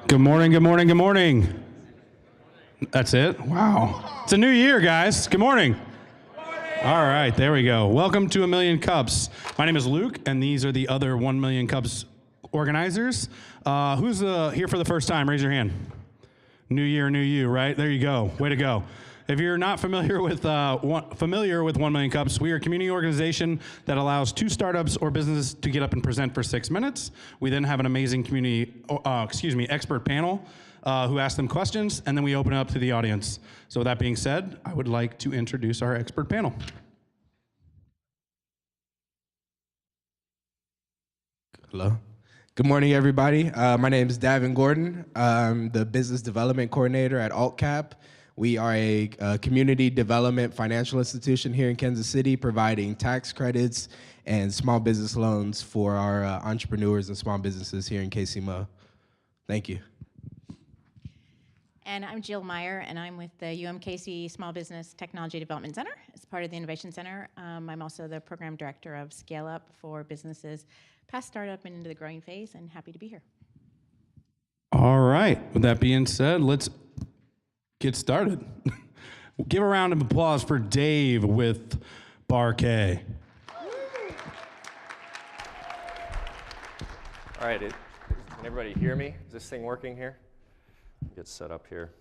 Good morning, good morning, good morning. That's it? Wow. It's a new year, guys. Good morning. All right, there we go. Welcome to A Million Cups. My name is Luke, and these are the other 1 Million Cups organizers. Who's here for the first time? Raise your hand. New year, new you, right? There you go. Way to go. If you're not familiar with 1 Million Cups, we are a community organization that allows 2 startups or businesses to get up and present for 6 minutes. We then have an amazing expert panel who asks them questions, and then we open it up to the audience. So with that being said, I would like to introduce our expert panel. Hello. Good morning, everybody. My name is Davin Gordon. I'm the Business Development Coordinator at AltCap. We are a community development financial institution here in Kansas City, providing tax credits and small business loans for our entrepreneurs and small businesses here in KCMO. Thank you. And I'm Jill Meyer, and I'm with the UMKC Small Business Technology Development Center as part of the Innovation Center. I'm also the Program Director of Scale Up for businesses past startup and into the growing phase, and happy to be here. All right. With that being said, let's get started. Give a round of applause for Dave with Berkley. All right, can everybody hear me? Is this thing working here? Get set up here.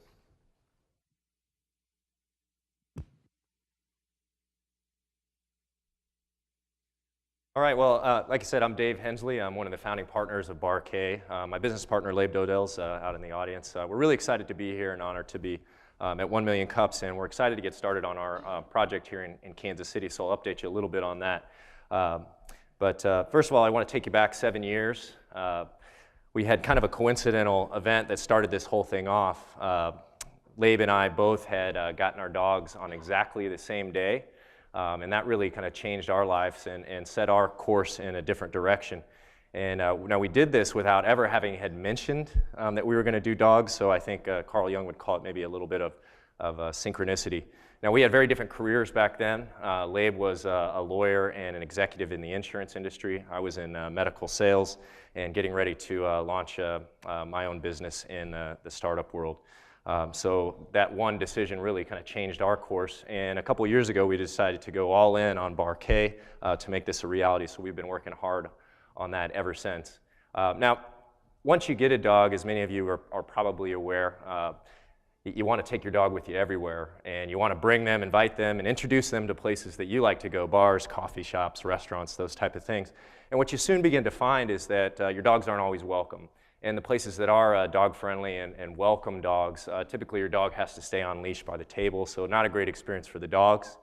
All right, well, like I said, I'm Dave Hensley. I'm one of the founding partners of Berkley. My business partner, Labe Dodell's out in the audience. We're really excited to be here and honored to be at 1 Million Cups, and we're excited to get started on our project here in Kansas City, so I'll update you a little bit on that. But first of all, I want to take you back 7 years. We had kind of a coincidental event that started this whole thing off. Labe and I both had gotten our dogs on exactly the same day. And that really kind of changed our lives and set our course in a different direction. And now we did this without ever having had mentioned that we were going to do dogs, so I think Carl Jung would call it maybe a little bit of synchronicity. Now we had very different careers back then. Labe was a lawyer and an executive in the insurance industry. I was in medical sales and getting ready to launch my own business in the startup world. So that one decision really kind of changed our course, and a couple of years ago we decided to go all in on Berkley to make this a reality, so we've been working hard on that ever since. Now, once you get a dog, as many of you are probably aware, you want to take your dog with you everywhere, and you want to bring them, invite them, and introduce them to places that you like to go, bars, coffee shops, restaurants, those type of things. And what you soon begin to find is that your dogs aren't always welcome. And the places that are dog-friendly and welcome dogs, typically your dog has to stay on leash by the table, so not a great experience for the dogs.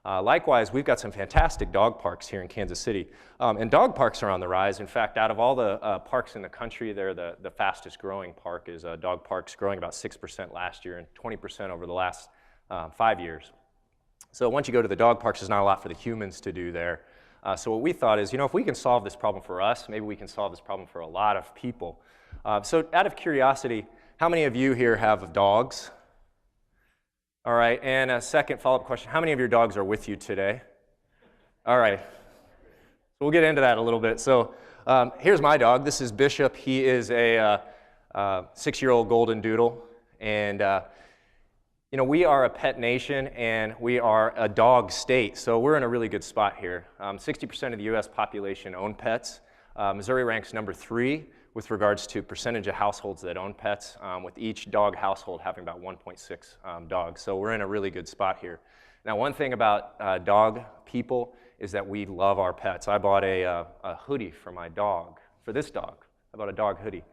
Likewise, we've got some fantastic dog parks here in Kansas City. And dog parks are on the rise. In fact, out of all the parks in the country, they're the fastest growing park is dog parks, growing about 6% last year and 20% over the last 5 years. So once you go to the dog parks, there's not a lot for the humans to do there. So what we thought is, if we can solve this problem for us, maybe we can solve this problem for a lot of people. So out of curiosity, how many of you here have dogs? All right, and a second follow-up question, how many of your dogs are with you today? All right, so we'll get into that a little bit. So here's my dog. This is Bishop. He is a 6-year-old golden doodle, and we are a pet nation, and we are a dog state, so we're in a really good spot here. 60% of the U.S. population own pets. Missouri ranks number 3 with regards to percentage of households that own pets, with each dog household having about 1.6 dogs. So we're in a really good spot here. Now, one thing about dog people is that we love our pets. I bought a hoodie for my dog, for this dog. I bought a dog hoodie.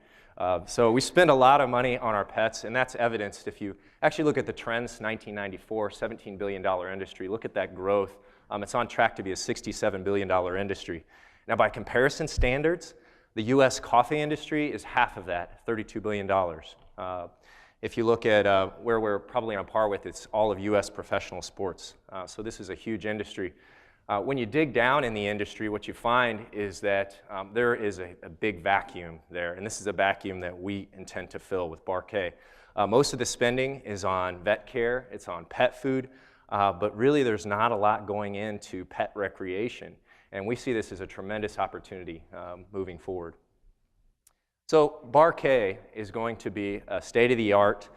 So we spend a lot of money on our pets, and that's evidenced if you actually look at the trends. 1994, $17 billion industry. Look at that growth. It's on track to be a $67 billion industry. Now, by comparison standards, the U.S. coffee industry is half of that, $32 billion. If you look at where we're probably on par with, it's all of U.S. professional sports. So this is a huge industry. When you dig down in the industry, what you find is that there is a big vacuum there, and this is a vacuum that we intend to fill with Berkley. Most of the spending is on vet care, it's on pet food, but really there's not a lot going into pet recreation. And we see this as a tremendous opportunity moving forward. So Berkley is going to be a state-of-the-art,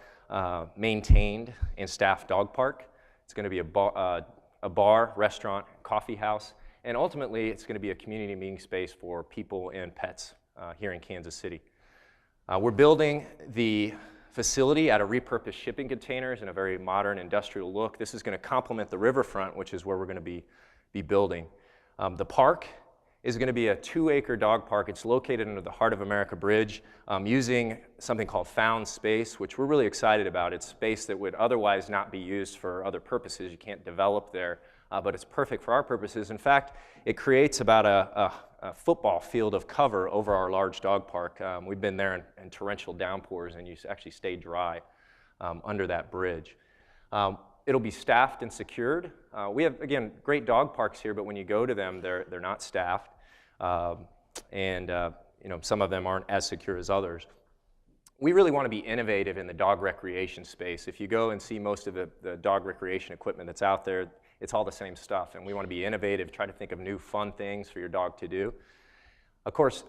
maintained and staffed dog park. It's going to be a bar, restaurant, coffee house, and ultimately it's going to be a community meeting space for people and pets here in Kansas City. We're building the facility out of repurposed shipping containers in a very modern industrial look. This is going to complement the Riverfront, which is where we're going to be building. The park is going to be a 2-acre dog park. It's located under the Heart of America Bridge, using something called found space, which we're really excited about. It's space that would otherwise not be used for other purposes. You can't develop there, but it's perfect for our purposes. In fact, it creates about a football field of cover over our large dog park. We've been there in torrential downpours, and you actually stay dry under that bridge. It'll be staffed and secured. We have, again, great dog parks here, but when you go to them, they're not staffed. Some of them aren't as secure as others. We really want to be innovative in the dog recreation space. If you go and see most of the dog recreation equipment that's out there, it's all the same stuff, and we want to be innovative, try to think of new fun things for your dog to do. Of course,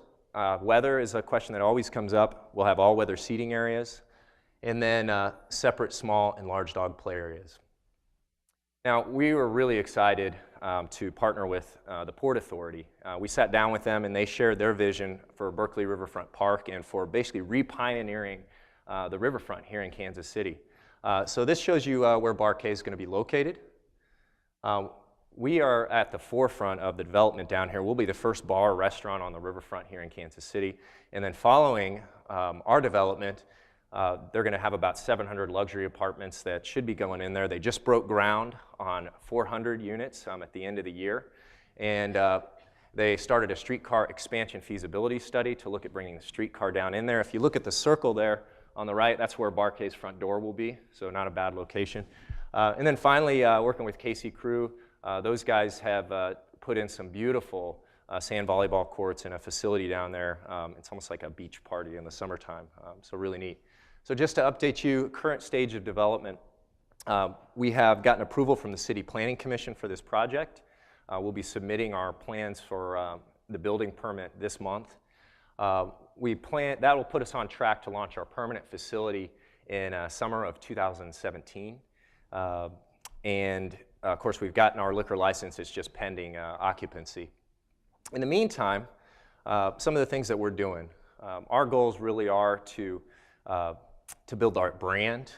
weather is a question that always comes up. We'll have all-weather seating areas, and then separate small and large dog play areas. Now, we were really excited to partner with the Port Authority. We sat down with them, and they shared their vision for Berkley Riverfront Park and for basically re-pioneering the riverfront here in Kansas City. So this shows you where Berkley is going to be located. We are at the forefront of the development down here. We'll be the first bar or restaurant on the riverfront here in Kansas City. And then following our development, they're going to have about 700 luxury apartments that should be going in there. They just broke ground on 400 units at the end of the year. And they started a streetcar expansion feasibility study to look at bringing the streetcar down in there. If you look at the circle there on the right, that's where Berkley's front door will be, so not a bad location. And then finally, working with KC Crew, those guys have put in some beautiful sand volleyball courts and a facility down there. It's almost like a beach party in the summertime, so really neat. So just to update you, current stage of development, we have gotten approval from the City Planning Commission for this project. We'll be submitting our plans for the building permit this month. That will put us on track to launch our permanent facility in summer of 2017. Of course, we've gotten our liquor license. It's just pending occupancy. In the meantime, some of the things that we're doing, our goals really are to build our brand,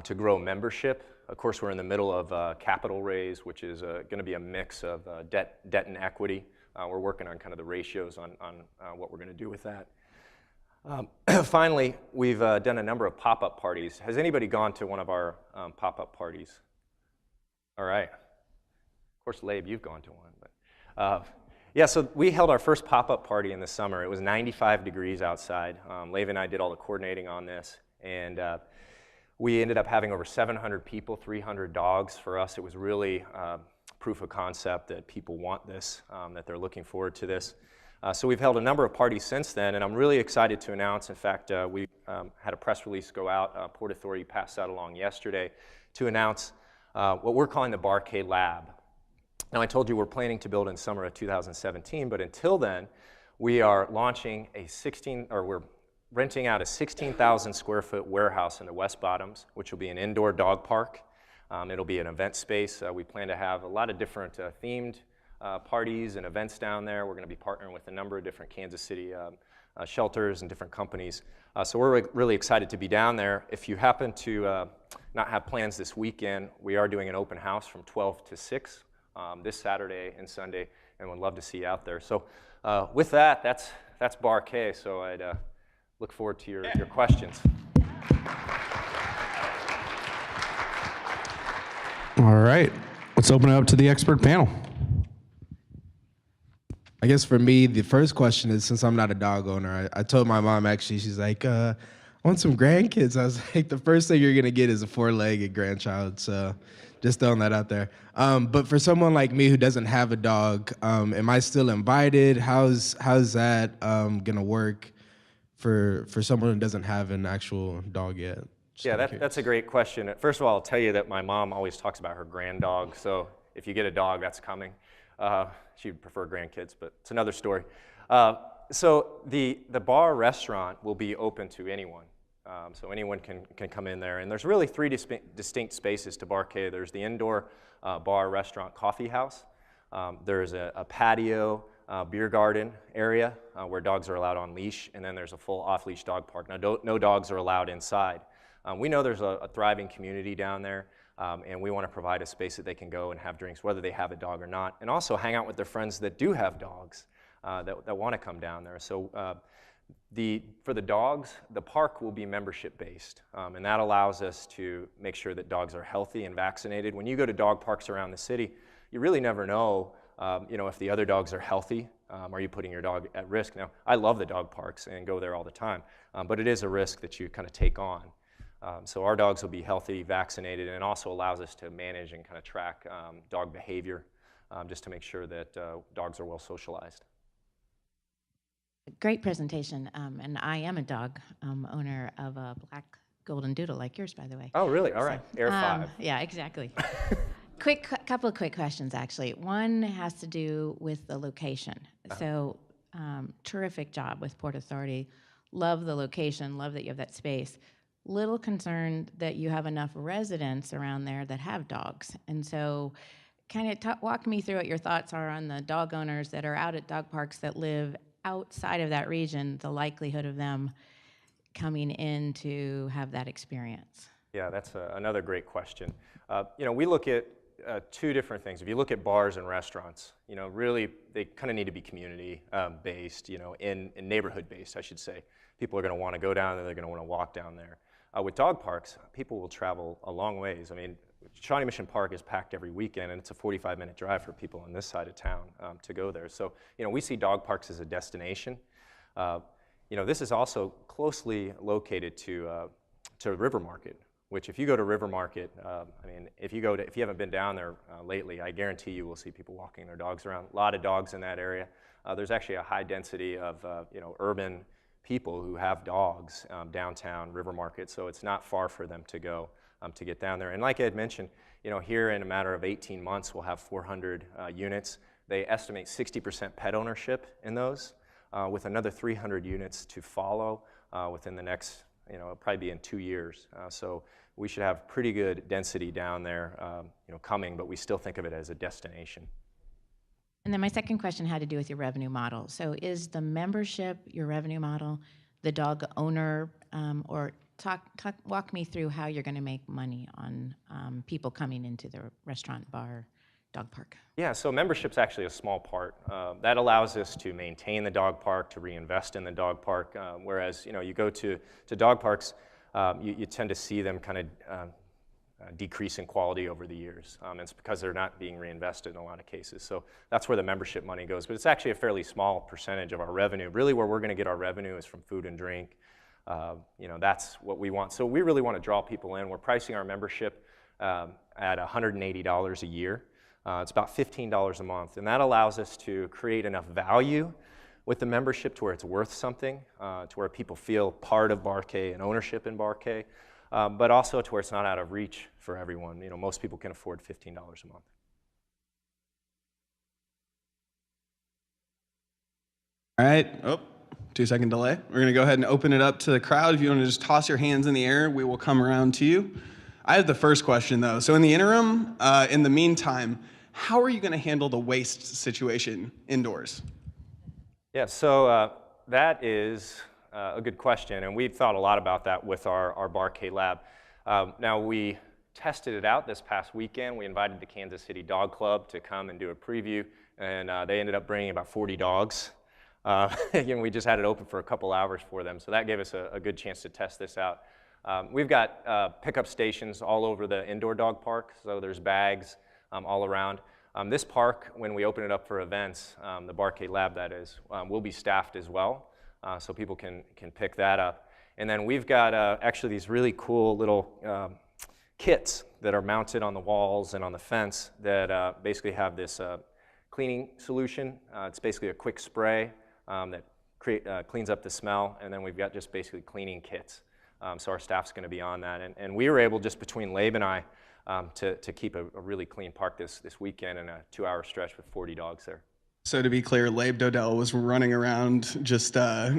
to grow membership. Of course, we're in the middle of a capital raise, which is going to be a mix of debt and equity. We're working on kind of the ratios on what we're going to do with that. Finally, we've done a number of pop-up parties. Has anybody gone to one of our pop-up parties? All right. Of course, Labe, you've gone to one. But yeah, so we held our first pop-up party in the summer. It was 95 degrees outside. Labe and I did all the coordinating on this, and we ended up having over 700 people, 300 dogs. For us, it was really proof of concept that people want this, that they're looking forward to this. So we've held a number of parties since then, and I'm really excited to announce, in fact, we had a press release go out, Port Authority passed that along yesterday, to announce what we're calling the Berkley Lab. Now, I told you we're planning to build in summer of 2017, but until then, we are launching we're renting out a 16,000 square foot warehouse in the West Bottoms, which will be an indoor dog park. It'll be an event space. We plan to have a lot of different themed parties and events down there. We're going to be partnering with a number of different Kansas City shelters and different companies. So we're really excited to be down there. If you happen to not have plans this weekend, we are doing an open house from 12 to 6 this Saturday and Sunday, and would love to see you out there. So with that, that's Berkley, so I'd look forward to your questions. All right, let's open it up to the expert panel. I guess for me, the first question is, since I'm not a dog owner, I told my mom, actually, she's like, I want some grandkids. I was like, the first thing you're going to get is a 4-legged grandchild, so just throwing that out there. But for someone like me who doesn't have a dog, am I still invited? How's that going to work for someone who doesn't have an actual dog yet? Yeah, that's a great question. First of all, I'll tell you that my mom always talks about her granddog, so if you get a dog, that's coming. She'd prefer grandkids, but it's another story. So the bar restaurant will be open to anyone. So anyone can come in there. And there's really three distinct spaces to Barkay. There's the indoor bar, restaurant, coffee house. There's a patio, beer garden area where dogs are allowed on leash. And then there's a full off-leash dog park. Now, no dogs are allowed inside. We know there's a thriving community down there. And we want to provide a space that they can go and have drinks, whether they have a dog or not. And also hang out with their friends that do have dogs that want to come down there. So for the dogs, the park will be membership-based, and that allows us to make sure that dogs are healthy and vaccinated. When you go to dog parks around the city, you really never know, if the other dogs are healthy. Are you putting your dog at risk? Now, I love the dog parks and go there all the time, but it is a risk that you kind of take on. So our dogs will be healthy, vaccinated, and it also allows us to manage and kind of track dog behavior, just to make sure that dogs are well socialized. Great presentation, and I am a dog owner of a black golden doodle like yours, by the way. Oh, really? All right. Air 5. Yeah, exactly. Couple of quick questions, actually. One has to do with the location. So, terrific job with Port Authority. Love the location. Love that you have that space. Little concerned that you have enough residents around there that have dogs, and so kind of walk me through what your thoughts are on the dog owners that are out at dog parks that live outside of that region, the likelihood of them coming in to have that experience. Yeah, that's another great question. We look at two different things. If you look at bars and restaurants, really they kind of need to be community based, in neighborhood based, I should say. People are going to want to go down there, they're going to want to walk down there. With dog parks, people will travel a long ways. I mean, Shawnee Mission Park is packed every weekend, and it's a 45-minute drive for people on this side of town to go there. So, we see dog parks as a destination. This is also closely located to River Market, which if you go to River Market, if you haven't been down there lately, I guarantee you will see people walking their dogs around. A lot of dogs in that area. There's actually a high density of urban people who have dogs downtown River Market, so it's not far for them to go to get down there. And like I had mentioned, here in a matter of 18 months, we'll have 400 units. They estimate 60% pet ownership in those, with another 300 units to follow within the next, it'll probably be in 2 years. So we should have pretty good density down there, coming, but we still think of it as a destination. And then my second question had to do with your revenue model. So is the membership your revenue model, the dog owner, or walk me through how you're going to make money on people coming into the restaurant, bar, dog park? Yeah, so membership's actually a small part. That allows us to maintain the dog park, to reinvest in the dog park, whereas you go to dog parks, you tend to see them kind of decrease in quality over the years. It's because they're not being reinvested in a lot of cases. So that's where the membership money goes. But it's actually a fairly small percentage of our revenue. Really where we're going to get our revenue is from food and drink. That's what we want. So we really want to draw people in. We're pricing our membership at $180 a year. It's about $15 a month. And that allows us to create enough value with the membership to where it's worth something, to where people feel part of Barkay and ownership in Barkay. But also to where it's not out of reach for everyone. Most people can afford $15 a month. All right. 2-second delay. We're going to go ahead and open it up to the crowd. If you want to just toss your hands in the air, we will come around to you. I have the first question, though. So in the interim, in the meantime, how are you going to handle the waste situation indoors? Yeah, so that is a good question, and we've thought a lot about that with our Barkay lab. Now, we tested it out this past weekend. We invited the Kansas City Dog Club to come and do a preview, and they ended up bringing about 40 dogs. Again, we just had it open for a couple hours for them, so that gave us a good chance to test this out. We've got pickup stations all over the indoor dog park, so there's bags all around. This park, when we open it up for events, the Barkay lab that is, will be staffed as well. So people can pick that up. And then we've got actually these really cool little kits that are mounted on the walls and on the fence that basically have this cleaning solution. It's basically a quick spray that cleans up the smell, and then we've got just basically cleaning kits. So our staff's going to be on that. And we were able, just between Labe and I, to keep a really clean park this weekend in a 2-hour stretch with 40 dogs there. So to be clear, Labe Dodell was running around just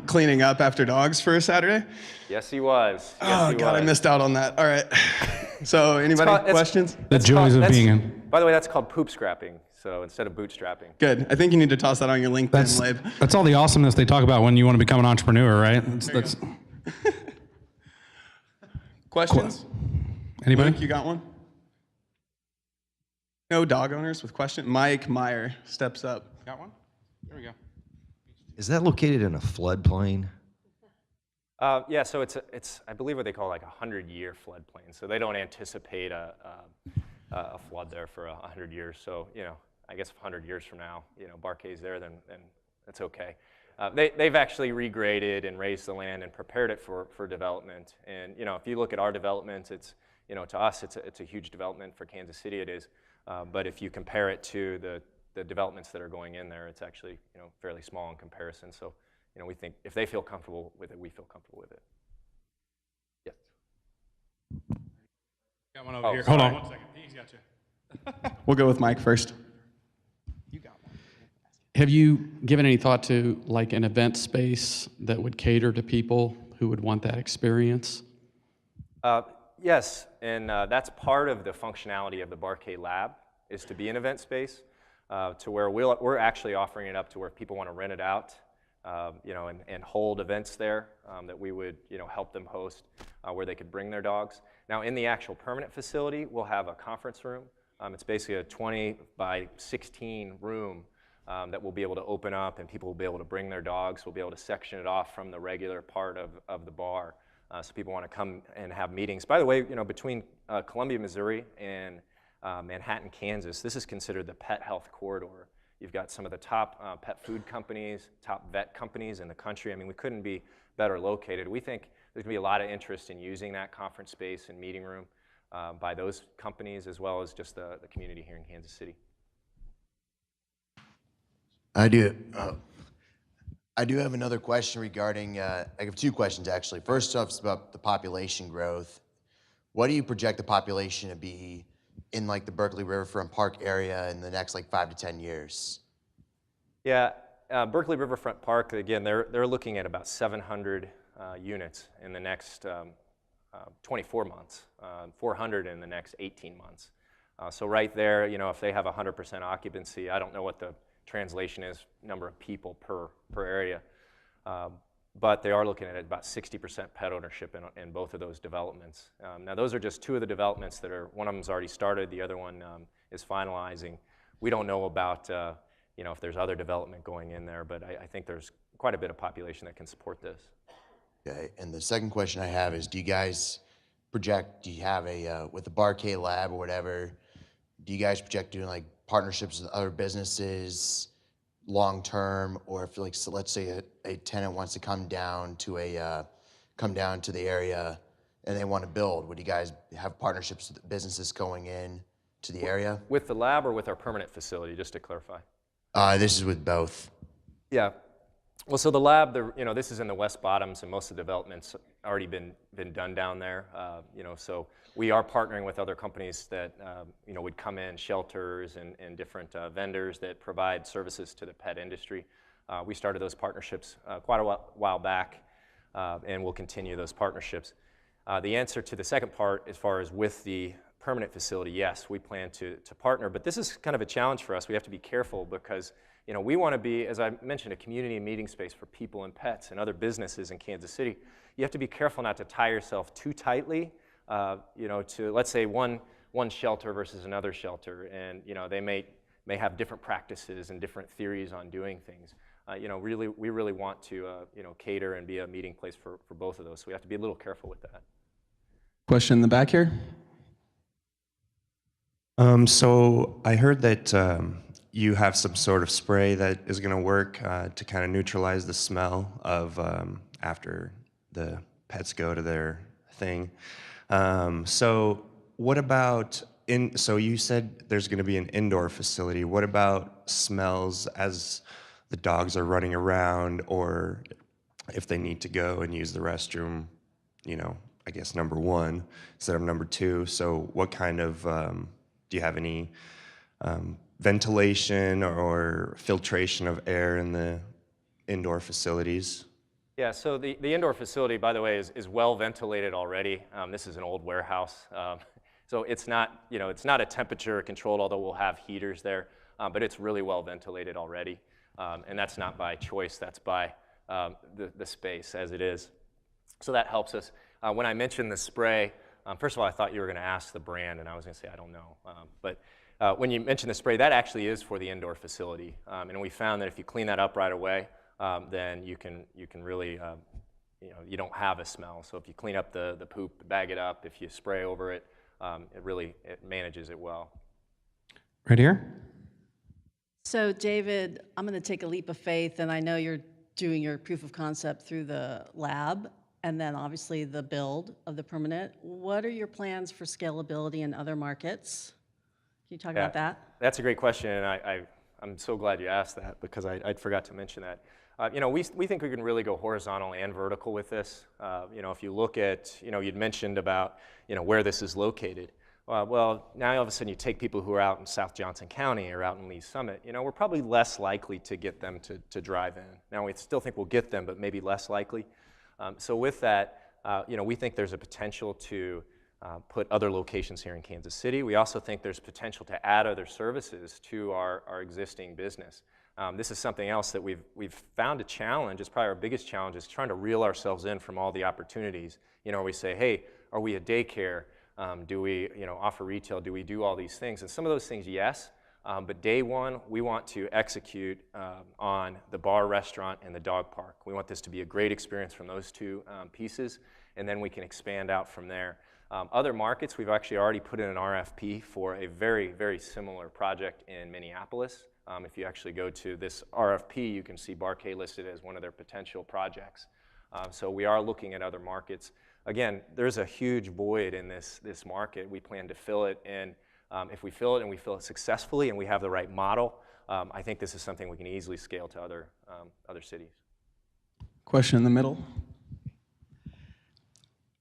cleaning up after dogs for a Saturday. Yes, he was. Oh, Yes, he God, I was. missed out on that. All right. So anybody questions? The joys of being in. By the way, that's called poop scrapping. So instead of bootstrapping. Good. I think you need to toss that on your LinkedIn, Labe. That's all the awesomeness they talk about when you want to become an entrepreneur, right? That's Questions? anybody? Luke, you got one? No dog owners with question? Mike Meyer steps up. Got one? There we go. Is that located in a floodplain? Yeah, so it's I believe what they call like a 100-year floodplain. So they don't anticipate a flood there for 100 years. So, I guess 100 years from now, Barkay's there, then that's okay. They've actually regraded and raised the land and prepared it for development. And, if you look at our development, it's, to us, it's a huge development. For Kansas City, it is. But if you compare it to the developments that are going in there, it's actually, fairly small in comparison. So, we think if they feel comfortable with it, we feel comfortable with it. Yes. Got one over here. Hold on 1 second. He's got you. We'll go with Mike first. Have you given any thought to like an event space that would cater to people who would want that experience? Yes, and that's part of the functionality of the Barkay Lab, is to be an event space, to where we're actually offering it up to where people want to rent it out, and hold events there that we would, help them host, where they could bring their dogs. Now, in the actual permanent facility, we'll have a conference room. It's basically a 20 by 16 room that we'll be able to open up, and people will be able to bring their dogs. We'll be able to section it off from the regular part of the bar. So people want to come and have meetings. By the way, between Columbia, Missouri and Manhattan, Kansas, this is considered the pet health corridor. You've got some of the top pet food companies, top vet companies in the country. I mean, we couldn't be better located. We think there's going to be a lot of interest in using that conference space and meeting room by those companies, as well as just the community here in Kansas City. I do have another question regarding, I have two questions actually. First off is about the population growth. What do you project the population to be in like the Berkley Riverfront Park area in the next like 5 to 10 years? Yeah, Berkley Riverfront Park, again, they're looking at about 700 units in the next 24 months, 400 in the next 18 months. So right there, if they have 100% occupancy, I don't know what the translation is, number of people per area. But they are looking at about 60% pet ownership in both of those developments. Now those are just two of the developments that are, one of them's already started, the other one is finalizing. We don't know about if there's other development going in there, but I think there's quite a bit of population that can support this. Okay, and the second question I have is, do you guys project, do you have with the Barkay Lab or whatever, do you guys project doing like partnerships with other businesses long term, or if like, so let's say a tenant wants to come down to the area and they want to build, would you guys have partnerships with businesses going in to the area? With the lab or with our permanent facility, just to clarify? This is with both. Yeah. Well, so the lab, this is in the West Bottoms, and most of the development's already been done down there. So we are partnering with other companies that would come in, shelters and different vendors that provide services to the pet industry. We started those partnerships quite a while back, and we'll continue those partnerships. The answer to the second part, as far as with the permanent facility, yes, we plan to partner, but this is kind of a challenge for us. We have to be careful because we want to be, as I mentioned, a community and meeting space for people and pets and other businesses in Kansas City. You have to be careful not to tie yourself too tightly, to, let's say, one shelter versus another shelter, and they may have different practices and different theories on doing things. We really want to cater and be a meeting place for both of those, so we have to be a little careful with that. Question in the back here. So I heard that you have some sort of spray that is going to work to kind of neutralize the smell of after the pets go to their thing. So what about so you said there's going to be an indoor facility. What about smells as the dogs are running around, or if they need to go and use the restroom, I guess number one instead of number two. So what kind of, do you have any ventilation or filtration of air in the indoor facilities? Yeah, so the indoor facility, by the way, is well ventilated already. This is an old warehouse. So it's not, it's not a temperature controlled, although we'll have heaters there, but it's really well ventilated already. And that's not by choice, that's by the space as it is. So that helps us. When I mentioned the spray, first of all, I thought you were going to ask the brand, and I was going to say I don't know. But when you mentioned the spray, that actually is for the indoor facility. And we found that if you clean that up right away, then you can really, you don't have a smell. So if you clean up the poop, bag it up, if you spray over it, it manages it well. Right here. So David, I'm going to take a leap of faith, and I know you're doing your proof of concept through the lab, and then obviously the build of the permanent. What are your plans for scalability in other markets? Can you talk about that? That's a great question, and I'm so glad you asked that because I forgot to mention that. We think we can really go horizontal and vertical with this. If you look at, you'd mentioned about, where this is located. Well, now all of a sudden you take people who are out in South Johnson County or out in Lee Summit, we're probably less likely to get them to drive in. Now we still think we'll get them, but maybe less likely. So with that, we think there's a potential to put other locations here in Kansas City. We also think there's potential to add other services to our existing business. This is something else that we've found a challenge. It's probably our biggest challenge is trying to reel ourselves in from all the opportunities. We say, hey, are we a daycare? Do we offer retail? Do we do all these things? And some of those things, yes. But day one, we want to execute on the bar, restaurant, and the dog park. We want this to be a great experience from those two pieces, and then we can expand out from there. Other markets, we've actually already put in an RFP for a very, very similar project in Minneapolis. If you actually go to this RFP, you can see Berkley listed as one of their potential projects. So we are looking at other markets. Again, there's a huge void in this market. We plan to fill it, and if we fill it and we fill it successfully and we have the right model, I think this is something we can easily scale to other cities. Question in the middle.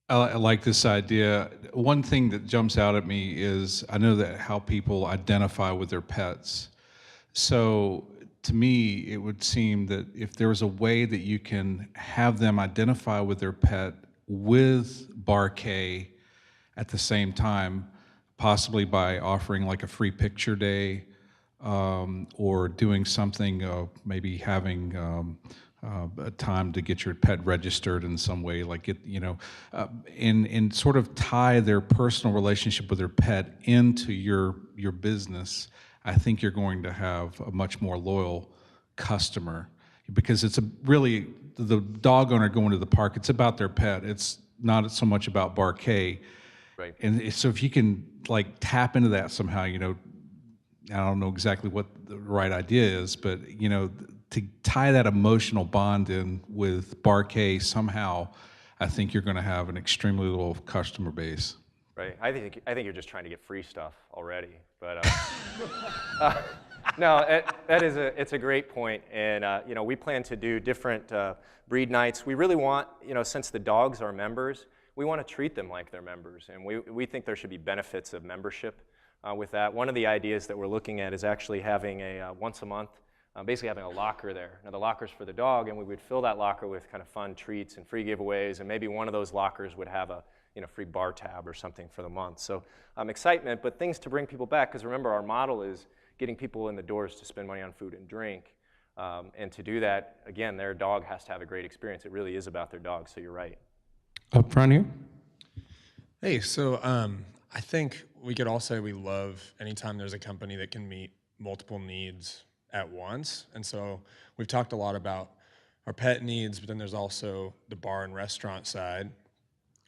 I like this idea. One thing that jumps out at me is I know that how people identify with their pets. So to me, it would seem that if there was a way that you can have them identify with their pet with Berkley at the same time, possibly by offering like a free picture day or doing something, maybe having a time to get your pet registered in some way, like and sort of tie their personal relationship with their pet into your business. I think you're going to have a much more loyal customer because it's really the dog owner going to the park. It's about their pet. It's not so much about Berkley. Right. And so if you can like tap into that somehow, I don't know exactly what the right idea is, but to tie that emotional bond in with Berkley somehow, I think you're going to have an extremely loyal customer base. Right. I think you're just trying to get free stuff already, but no, it's a great point, and we plan to do different breed nights. We really want, since the dogs are members, we want to treat them like they're members, and we think there should be benefits of membership with that. One of the ideas that we're looking at is actually having a once a month, basically having a locker there. Now the locker's for the dog, and we would fill that locker with kind of fun treats and free giveaways, and maybe one of those lockers would have a free bar tab or something for the month. So excitement, but things to bring people back, because remember our model is getting people in the doors to spend money on food and drink. And to do that, again, their dog has to have a great experience. It really is about their dog, so you're right. Up front here. Hey, so I think we could all say we love anytime there's a company that can meet multiple needs at once. And so we've talked a lot about our pet needs, but then there's also the bar and restaurant side,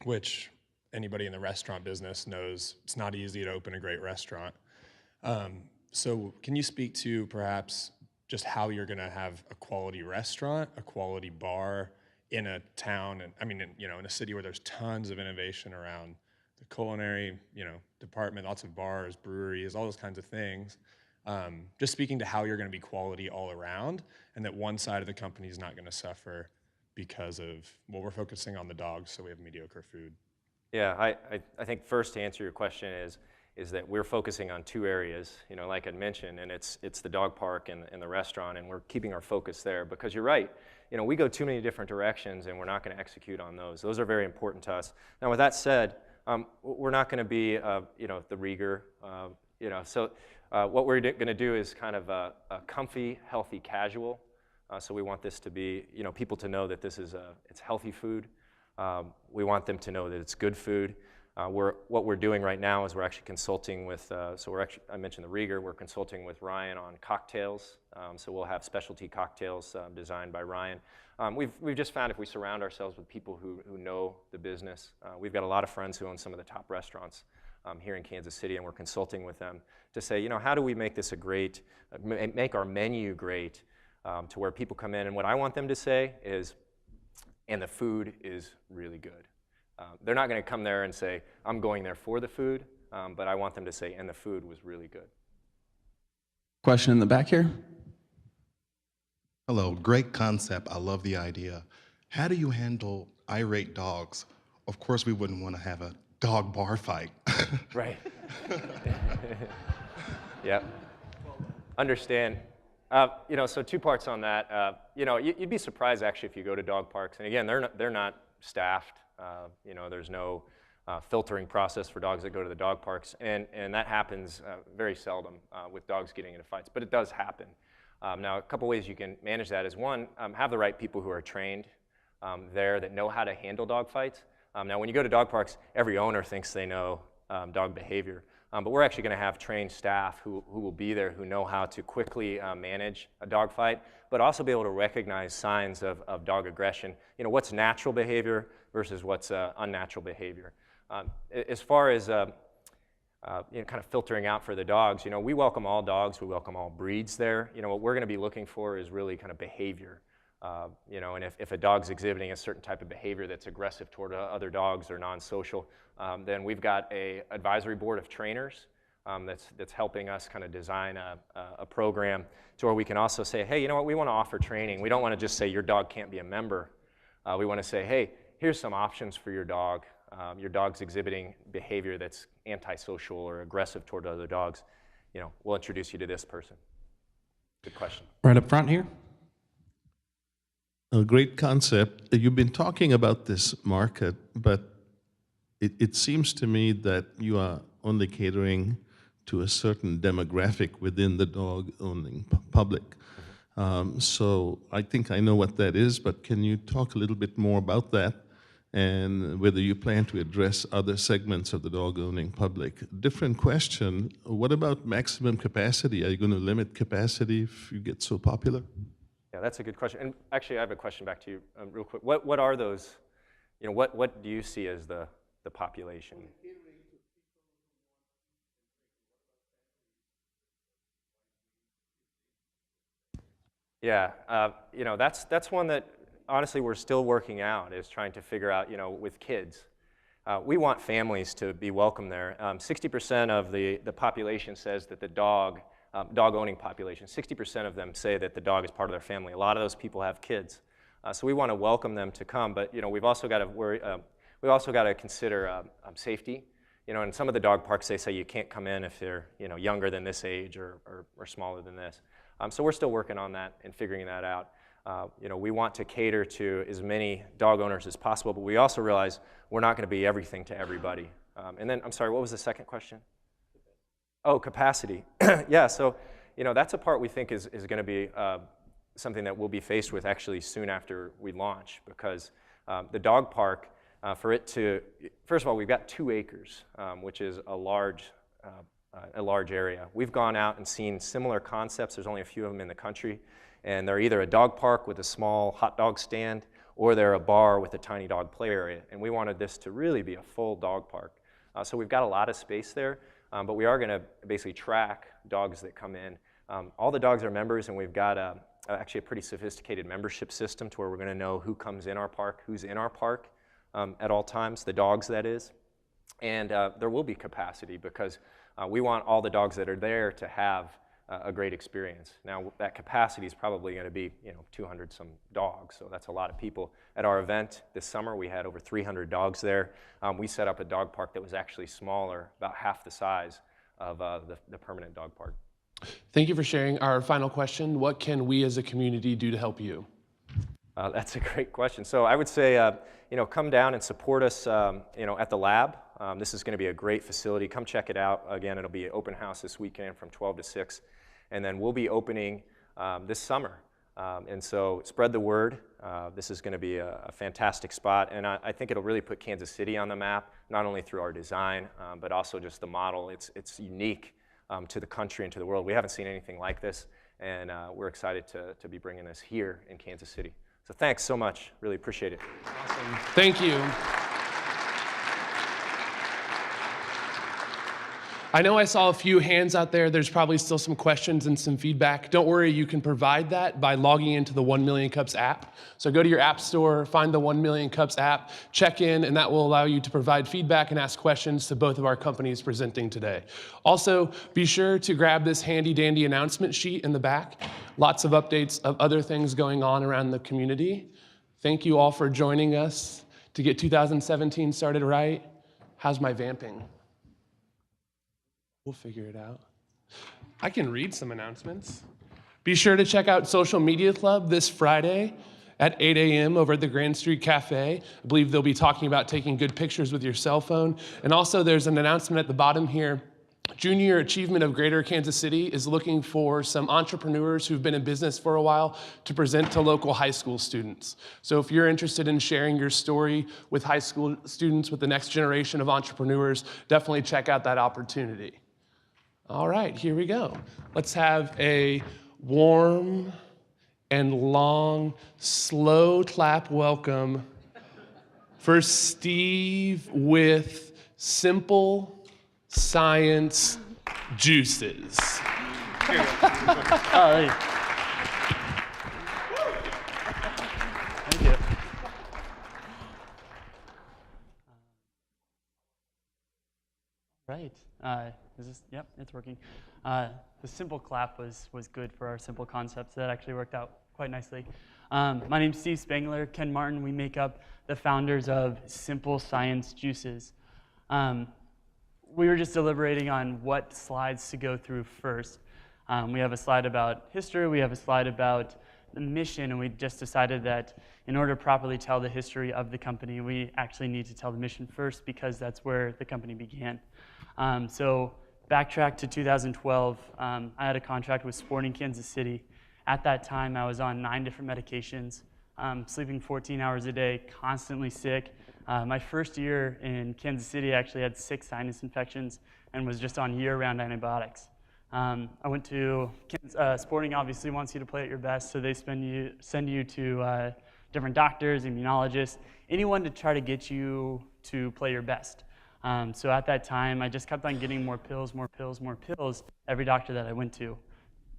which anybody in the restaurant business knows it's not easy to open a great restaurant. So can you speak to perhaps just how you're going to have a quality restaurant, a quality bar in a town, and in a city where there's tons of innovation around the culinary, department, lots of bars, breweries, all those kinds of things. Just speaking to how you're going to be quality all around, and that one side of the company is not going to suffer because of, we're focusing on the dogs, so we have mediocre food. Yeah, I think first to answer your question is, is that we're focusing on two areas, like I mentioned, and it's the dog park and the restaurant, and we're keeping our focus there because you're right. We go too many different directions, and we're not going to execute on those. Those are very important to us. Now, with that said, we're not going to be, the Rieger, So what we're going to do is kind of a comfy, healthy, casual. So we want this to be, people to know that this is it's healthy food. We want them to know that it's good food. What we're doing right now is we're actually consulting with, I mentioned the Rieger, we're consulting with Ryan on cocktails. So we'll have specialty cocktails designed by Ryan. We've just found if we surround ourselves with people who know the business, we've got a lot of friends who own some of the top restaurants here in Kansas City, and we're consulting with them to say, how do we make this make our menu great to where people come in, and what I want them to say is, and the food is really good. They're not going to come there and say, I'm going there for the food, but I want them to say, and the food was really good. Question in the back here. Hello, great concept. I love the idea. How do you handle irate dogs? Of course, we wouldn't want to have a dog bar fight. Right. Yep. Understand. So two parts on that. You'd be surprised actually if you go to dog parks, and again, they're not staffed. There's no filtering process for dogs that go to the dog parks, and that happens very seldom with dogs getting into fights, but it does happen. Now, a couple ways you can manage that is one, have the right people who are trained there that know how to handle dog fights. Now, when you go to dog parks, every owner thinks they know dog behavior, but we're actually going to have trained staff who will be there who know how to quickly manage a dog fight, but also be able to recognize signs of dog aggression. What's natural behavior versus what's unnatural behavior. As far as kind of filtering out for the dogs, we welcome all dogs, we welcome all breeds there. What we're going to be looking for is really kind of behavior. And if a dog's exhibiting a certain type of behavior that's aggressive toward other dogs or non-social, then we've got a advisory board of trainers that's helping us kind of design a program to where we can also say, hey, we want to offer training. We don't want to just say your dog can't be a member. We want to say, hey, here's some options for your dog. Your dog's exhibiting behavior that's antisocial or aggressive toward other dogs. We'll introduce you to this person. Good question. Right up front here. A great concept. You've been talking about this market, but it seems to me that you are only catering to a certain demographic within the dog-owning public. So I think I know what that is, but can you talk a little bit more about that and whether you plan to address other segments of the dog-owning public? Different question, what about maximum capacity? Are you going to limit capacity if you get so popular? Yeah, that's a good question. And actually, I have a question back to you real quick. What are those, what do you see as the population? Yeah, that's one that honestly we're still working out, is trying to figure out, with kids. We want families to be welcome there. 60% of the population says that the dog-owning population, 60% of them say that the dog is part of their family. A lot of those people have kids. So we want to welcome them to come, but we've also got to worry, we've also got to consider safety. In some of the dog parks, they say you can't come in if they're younger than this age or smaller than this. So we're still working on that and figuring that out. We want to cater to as many dog owners as possible, but we also realize we're not going to be everything to everybody. And then, I'm sorry, what was the second question? Oh, capacity. Yeah, so that's a part we think is going to be something that we'll be faced with actually soon after we launch, because the dog park, for it to, first of all, we've got 2 acres, which is a large area. We've gone out and seen similar concepts. There's only a few of them in the country, and they're either a dog park with a small hot dog stand, or they're a bar with a tiny dog play area. And we wanted this to really be a full dog park. So we've got a lot of space there, but we are going to basically track dogs that come in. All the dogs are members, and we've got actually a pretty sophisticated membership system to where we're going to know who comes in our park, who's in our park at all times, the dogs that is. And there will be capacity because we want all the dogs that are there to have a great experience. Now that capacity is probably going to be 200 some dogs, so that's a lot of people. At our event this summer, we had over 300 dogs there. We set up a dog park that was actually smaller, about half the size of the permanent dog park. Thank you for sharing. Our final question, what can we as a community do to help you? That's a great question. So I would say, come down and support us, at the lab. This is going to be a great facility. Come check it out. Again, it'll be an open house this weekend from 12 to 6. And then we'll be opening this summer. And so spread the word. This is going to be a fantastic spot. And I think it'll really put Kansas City on the map, not only through our design, but also just the model. It's unique to the country and to the world. We haven't seen anything like this. And we're excited to be bringing this here in Kansas City. So thanks so much. Really appreciate it. Awesome. Thank you. I know I saw a few hands out there. There's probably still some questions and some feedback. Don't worry, you can provide that by logging into the 1 Million Cups app. So go to your app store, find the 1 Million Cups app, check in, and that will allow you to provide feedback and ask questions to both of our companies presenting today. Also, be sure to grab this handy dandy announcement sheet in the back. Lots of updates of other things going on around the community. Thank you all for joining us to get 2017 started right. How's my vamping? We'll figure it out. I can read some announcements. Be sure to check out Social Media Club this Friday at 8 a.m. over at the Grand Street Cafe. I believe they'll be talking about taking good pictures with your cell phone. And also there's an announcement at the bottom here. Junior Achievement of Greater Kansas City is looking for some entrepreneurs who've been in business for a while to present to local high school students. So if you're interested in sharing your story with high school students, with the next generation of entrepreneurs, definitely check out that opportunity. All right, here we go. Let's have a warm and long, slow clap welcome for Steve with Simple Science Juices. Here you go. Thank you. Right. Is this? Yep, it's working. The simple clap was good for our simple concepts. That actually worked out quite nicely. My name's Steve Spangler, Ken Martin. We make up the founders of Simple Science Juices. We were just deliberating on what slides to go through first. We have a slide about history. We have a slide about the mission, and we just decided that in order to properly tell the history of the company, we actually need to tell the mission first because that's where the company began. So backtrack to 2012, I had a contract with Sporting Kansas City. At that time, I was on 9 different medications, sleeping 14 hours a day, constantly sick. My first year in Kansas City, I actually had 6 sinus infections and was just on year-round antibiotics. I went to Sporting. Obviously wants you to play at your best, so they send you to different doctors, immunologists, anyone to try to get you to play your best. So at that time, I just kept on getting more pills, every doctor that I went to.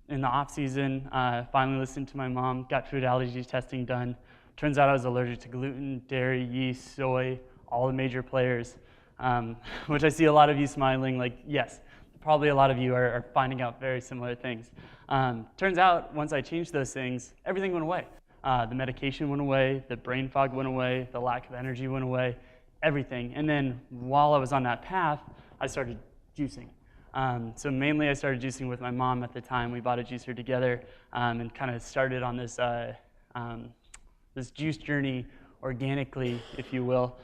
In the off season, finally listened to my mom, got food allergy testing done. Turns out I was allergic to gluten, dairy, yeast, soy, all the major players, which I see a lot of you smiling like, yes, probably a lot of you are finding out very similar things. Turns out once I changed those things, everything went away. The medication went away, the brain fog went away, the lack of energy went away, everything. And then while I was on that path, I started juicing. So mainly I started juicing with my mom at the time. We bought a juicer together and kind of started on this, this juice journey organically, if you will,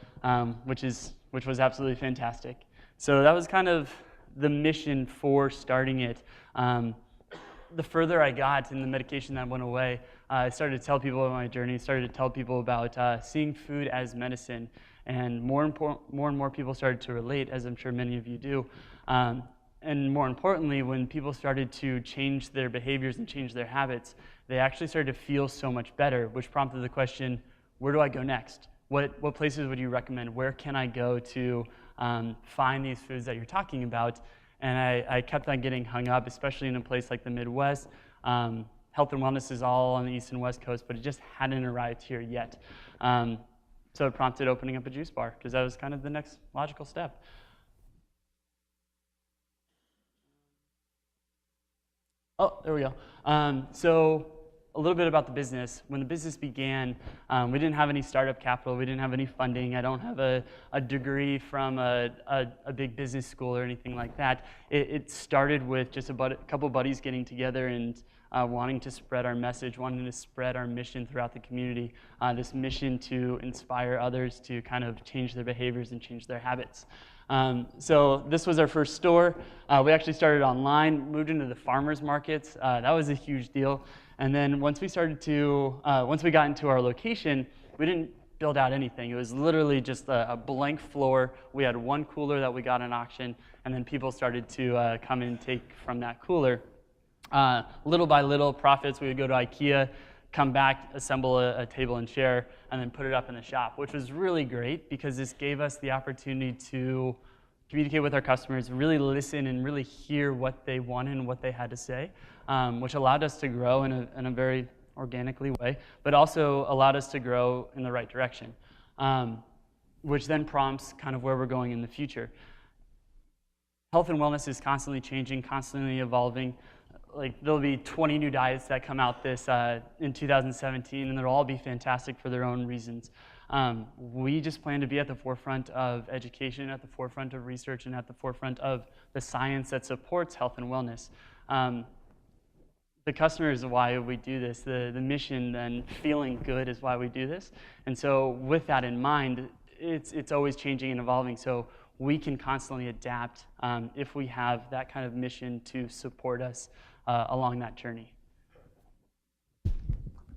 which was absolutely fantastic. So that was kind of the mission for starting it. The further I got and the medication that went away, I started to tell people about my journey, started to tell people about seeing food as medicine, and more and more people started to relate, as I'm sure many of you do. And more importantly, when people started to change their behaviors and change their habits, they actually started to feel so much better, which prompted the question, where do I go next? What places would you recommend? Where can I go to find these foods that you're talking about? And I kept on getting hung up, especially in a place like the Midwest. Health and wellness is all on the East and West Coast, but it just hadn't arrived here yet. So it prompted opening up a juice bar, because that was kind of the next logical step. Oh, there we go. So a little bit about the business. When the business began, we didn't have any startup capital. We didn't have any funding. I don't have a degree from a big business school or anything like that. It started with just a couple buddies getting together and wanting to spread our message, wanting to spread our mission throughout the community, this mission to inspire others to kind of change their behaviors and change their habits. So this was our first store. We actually started online, moved into the farmers markets. That was a huge deal. And then once we got into our location, we didn't build out anything. It was literally just a blank floor. We had one cooler that we got in auction, and then people started to come and take from that cooler. Little by little, profits, we would go to IKEA, come back, assemble a table and chair, and then put it up in the shop, which was really great because this gave us the opportunity to communicate with our customers, really listen and really hear what they wanted and what they had to say, which allowed us to grow in a very organically way, but also allowed us to grow in the right direction, which then prompts kind of where we're going in the future. Health and wellness is constantly changing, constantly evolving. Like there'll be 20 new diets that come out in 2017, and they'll all be fantastic for their own reasons. We just plan to be at the forefront of education, at the forefront of research, and at the forefront of the science that supports health and wellness. The customer is why we do this. The mission and feeling good is why we do this. And so with that in mind, it's always changing and evolving. So we can constantly adapt if we have that kind of mission to support us along that journey.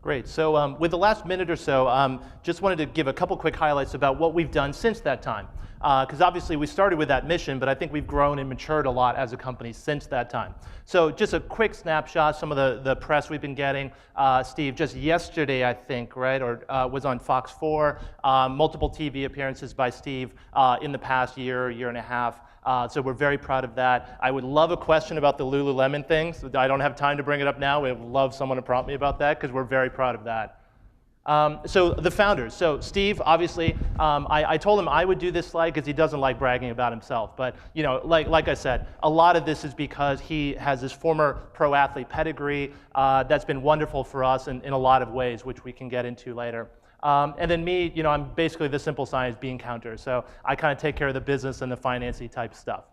Great. So with the last minute or so, just wanted to give a couple quick highlights about what we've done since that time. Because obviously we started with that mission, but I think we've grown and matured a lot as a company since that time. So just a quick snapshot, some of the press we've been getting. Steve, just yesterday, I think, right, or was on Fox 4, multiple TV appearances by Steve in the past year and a half. So we're very proud of that. I would love a question about the Lululemon thing. So I don't have time to bring it up now. We would love someone to prompt me about that because we're very proud of that. So the founders. So Steve, obviously, I told him I would do this slide because he doesn't like bragging about himself. But you know, like I said, a lot of this is because he has this former pro athlete pedigree that's been wonderful for us in a lot of ways, which we can get into later. And then me, you know, I'm basically the simple science bean counter. So I kind of take care of the business and the financy type stuff.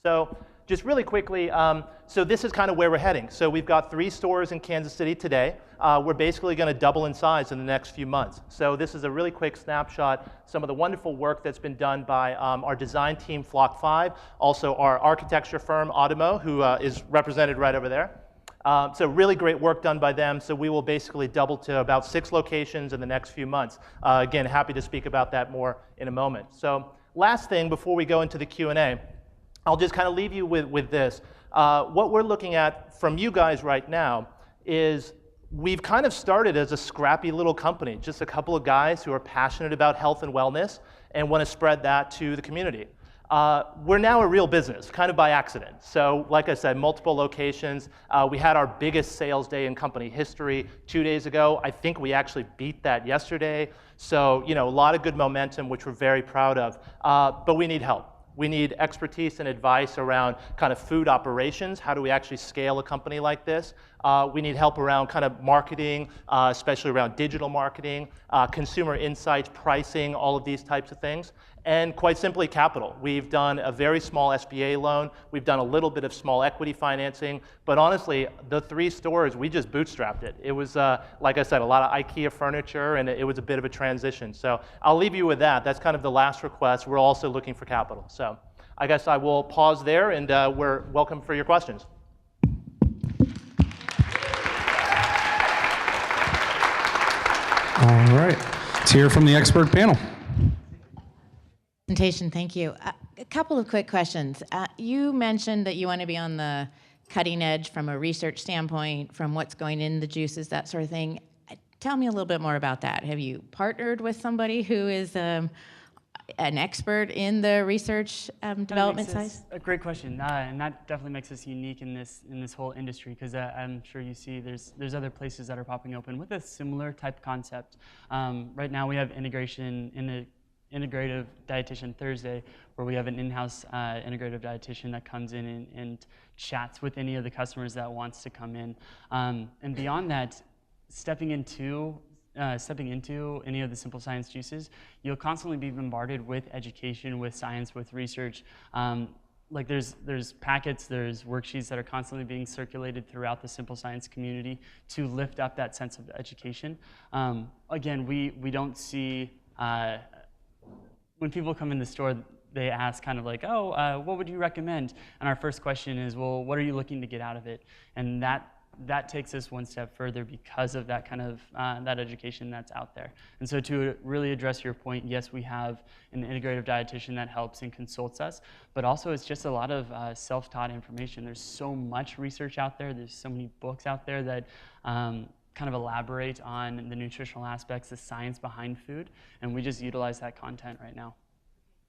So just really quickly, so this is kind of where we're heading. So we've got 3 stores in Kansas City today. We're basically going to double in size in the next few months. So this is a really quick snapshot, some of the wonderful work that's been done by our design team, Flock 5, also our architecture firm, Automo, who is represented right over there. So really great work done by them. So we will basically double to about 6 locations in the next few months. Again, happy to speak about that more in a moment. So last thing before we go into the Q&A, I'll just kind of leave you with this. What we're looking at from you guys right now is we've kind of started as a scrappy little company, just a couple of guys who are passionate about health and wellness and want to spread that to the community. We're now a real business, kind of by accident. So like I said, multiple locations. We had our biggest sales day in company history 2 days ago. I think we actually beat that yesterday. So, you know, a lot of good momentum, which we're very proud of. But we need help. We need expertise and advice around kind of food operations. How do we actually scale a company like this? We need help around kind of marketing, especially around digital marketing, consumer insights, pricing, all of these types of things. And quite simply, capital. We've done a very small SBA loan. We've done a little bit of small equity financing. But honestly, the 3 stores, we just bootstrapped it. It was, like I said, a lot of IKEA furniture, and it was a bit of a transition. So I'll leave you with that. That's kind of the last request. We're also looking for capital. So I guess I will pause there, and we're welcome for your questions. All right. Let's hear from the expert panel. Presentation, thank you. A couple of quick questions. You mentioned that you want to be on the cutting edge from a research standpoint, from what's going in the juices, that sort of thing. Tell me a little bit more about that. Have you partnered with somebody who is an expert in the research development side? A great question, and that definitely makes us unique in this whole industry, because I'm sure you see there's other places that are popping open with a similar type concept. Right now we have integration in integrative dietitian Thursday, where we have an in-house integrative dietitian that comes in and chats with any of the customers that wants to come in. And beyond that, stepping into any of the Simple Science juices, you'll constantly be bombarded with education, with science, with research. Like there's packets, there's worksheets that are constantly being circulated throughout the Simple Science community to lift up that sense of education. Again, we don't see, when people come in the store, they ask kind of like, oh, what would you recommend? And our first question is, well, what are you looking to get out of it? And that takes us one step further because of that kind of that education that's out there. And so to really address your point, yes, we have an integrative dietitian that helps and consults us, but also it's just a lot of self-taught information. There's so much research out there. There's so many books out there that kind of elaborate on the nutritional aspects, the science behind food, and we just utilize that content right now.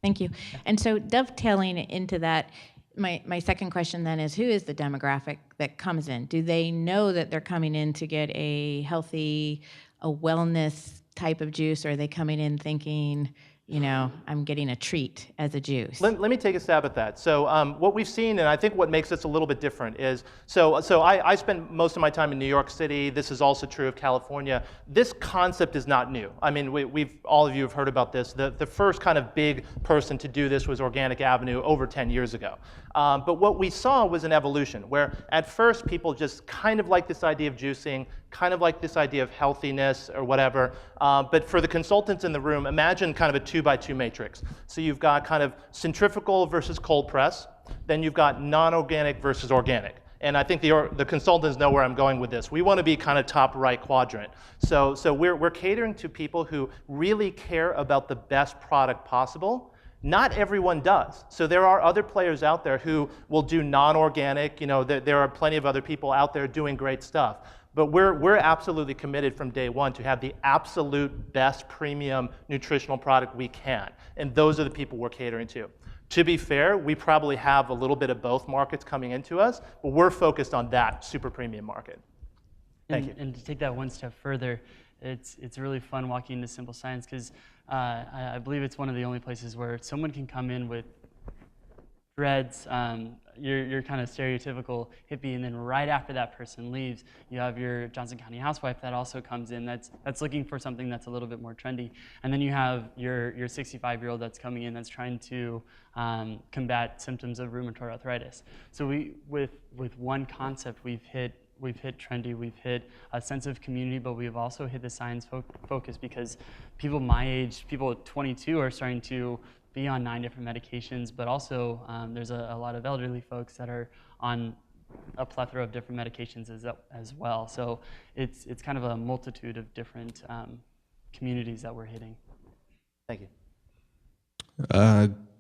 Thank you. And so dovetailing into that, my second question then is, who is the demographic that comes in? Do they know that they're coming in to get a healthy, a wellness type of juice, or are they coming in thinking, you know, I'm getting a treat as a juice? Let me take a stab at that. So what we've seen, and I think what makes this a little bit different is, so I spend most of my time in New York City. This is also true of California. This concept is not new. I mean, all of you have heard about this. The first kind of big person to do this was Organic Avenue over 10 years ago. But what we saw was an evolution where at first people just kind of like this idea of juicing, kind of like this idea of healthiness or whatever. But for the consultants in the room, imagine kind of a 2x2 matrix. So you've got kind of centrifugal versus cold press. Then you've got non-organic versus organic. And I think the consultants know where I'm going with this. We want to be kind of top right quadrant. So we're catering to people who really care about the best product possible. Not everyone does. So there are other players out there who will do non-organic. You know, there are plenty of other people out there doing great stuff. But we're absolutely committed from day one to have the absolute best premium nutritional product we can. And those are the people we're catering to. To be fair, we probably have a little bit of both markets coming into us, but we're focused on that super premium market. Thank you. And to take that one step further, it's really fun walking into Simple Science because I believe it's one of the only places where someone can come in with dreads, your kind of stereotypical hippie, and then right after that person leaves, you have your Johnson County housewife that also comes in that's looking for something that's a little bit more trendy. And then you have your 65-year-old that's coming in that's trying to combat symptoms of rheumatoid arthritis. So with one concept, we've hit trendy, we've hit a sense of community, but we've also hit the science focus because people my age, people at 22 are starting to be on 9 different medications, but also there's a lot of elderly folks that are on a plethora of different medications as well. So it's kind of a multitude of different communities that we're hitting. Thank you.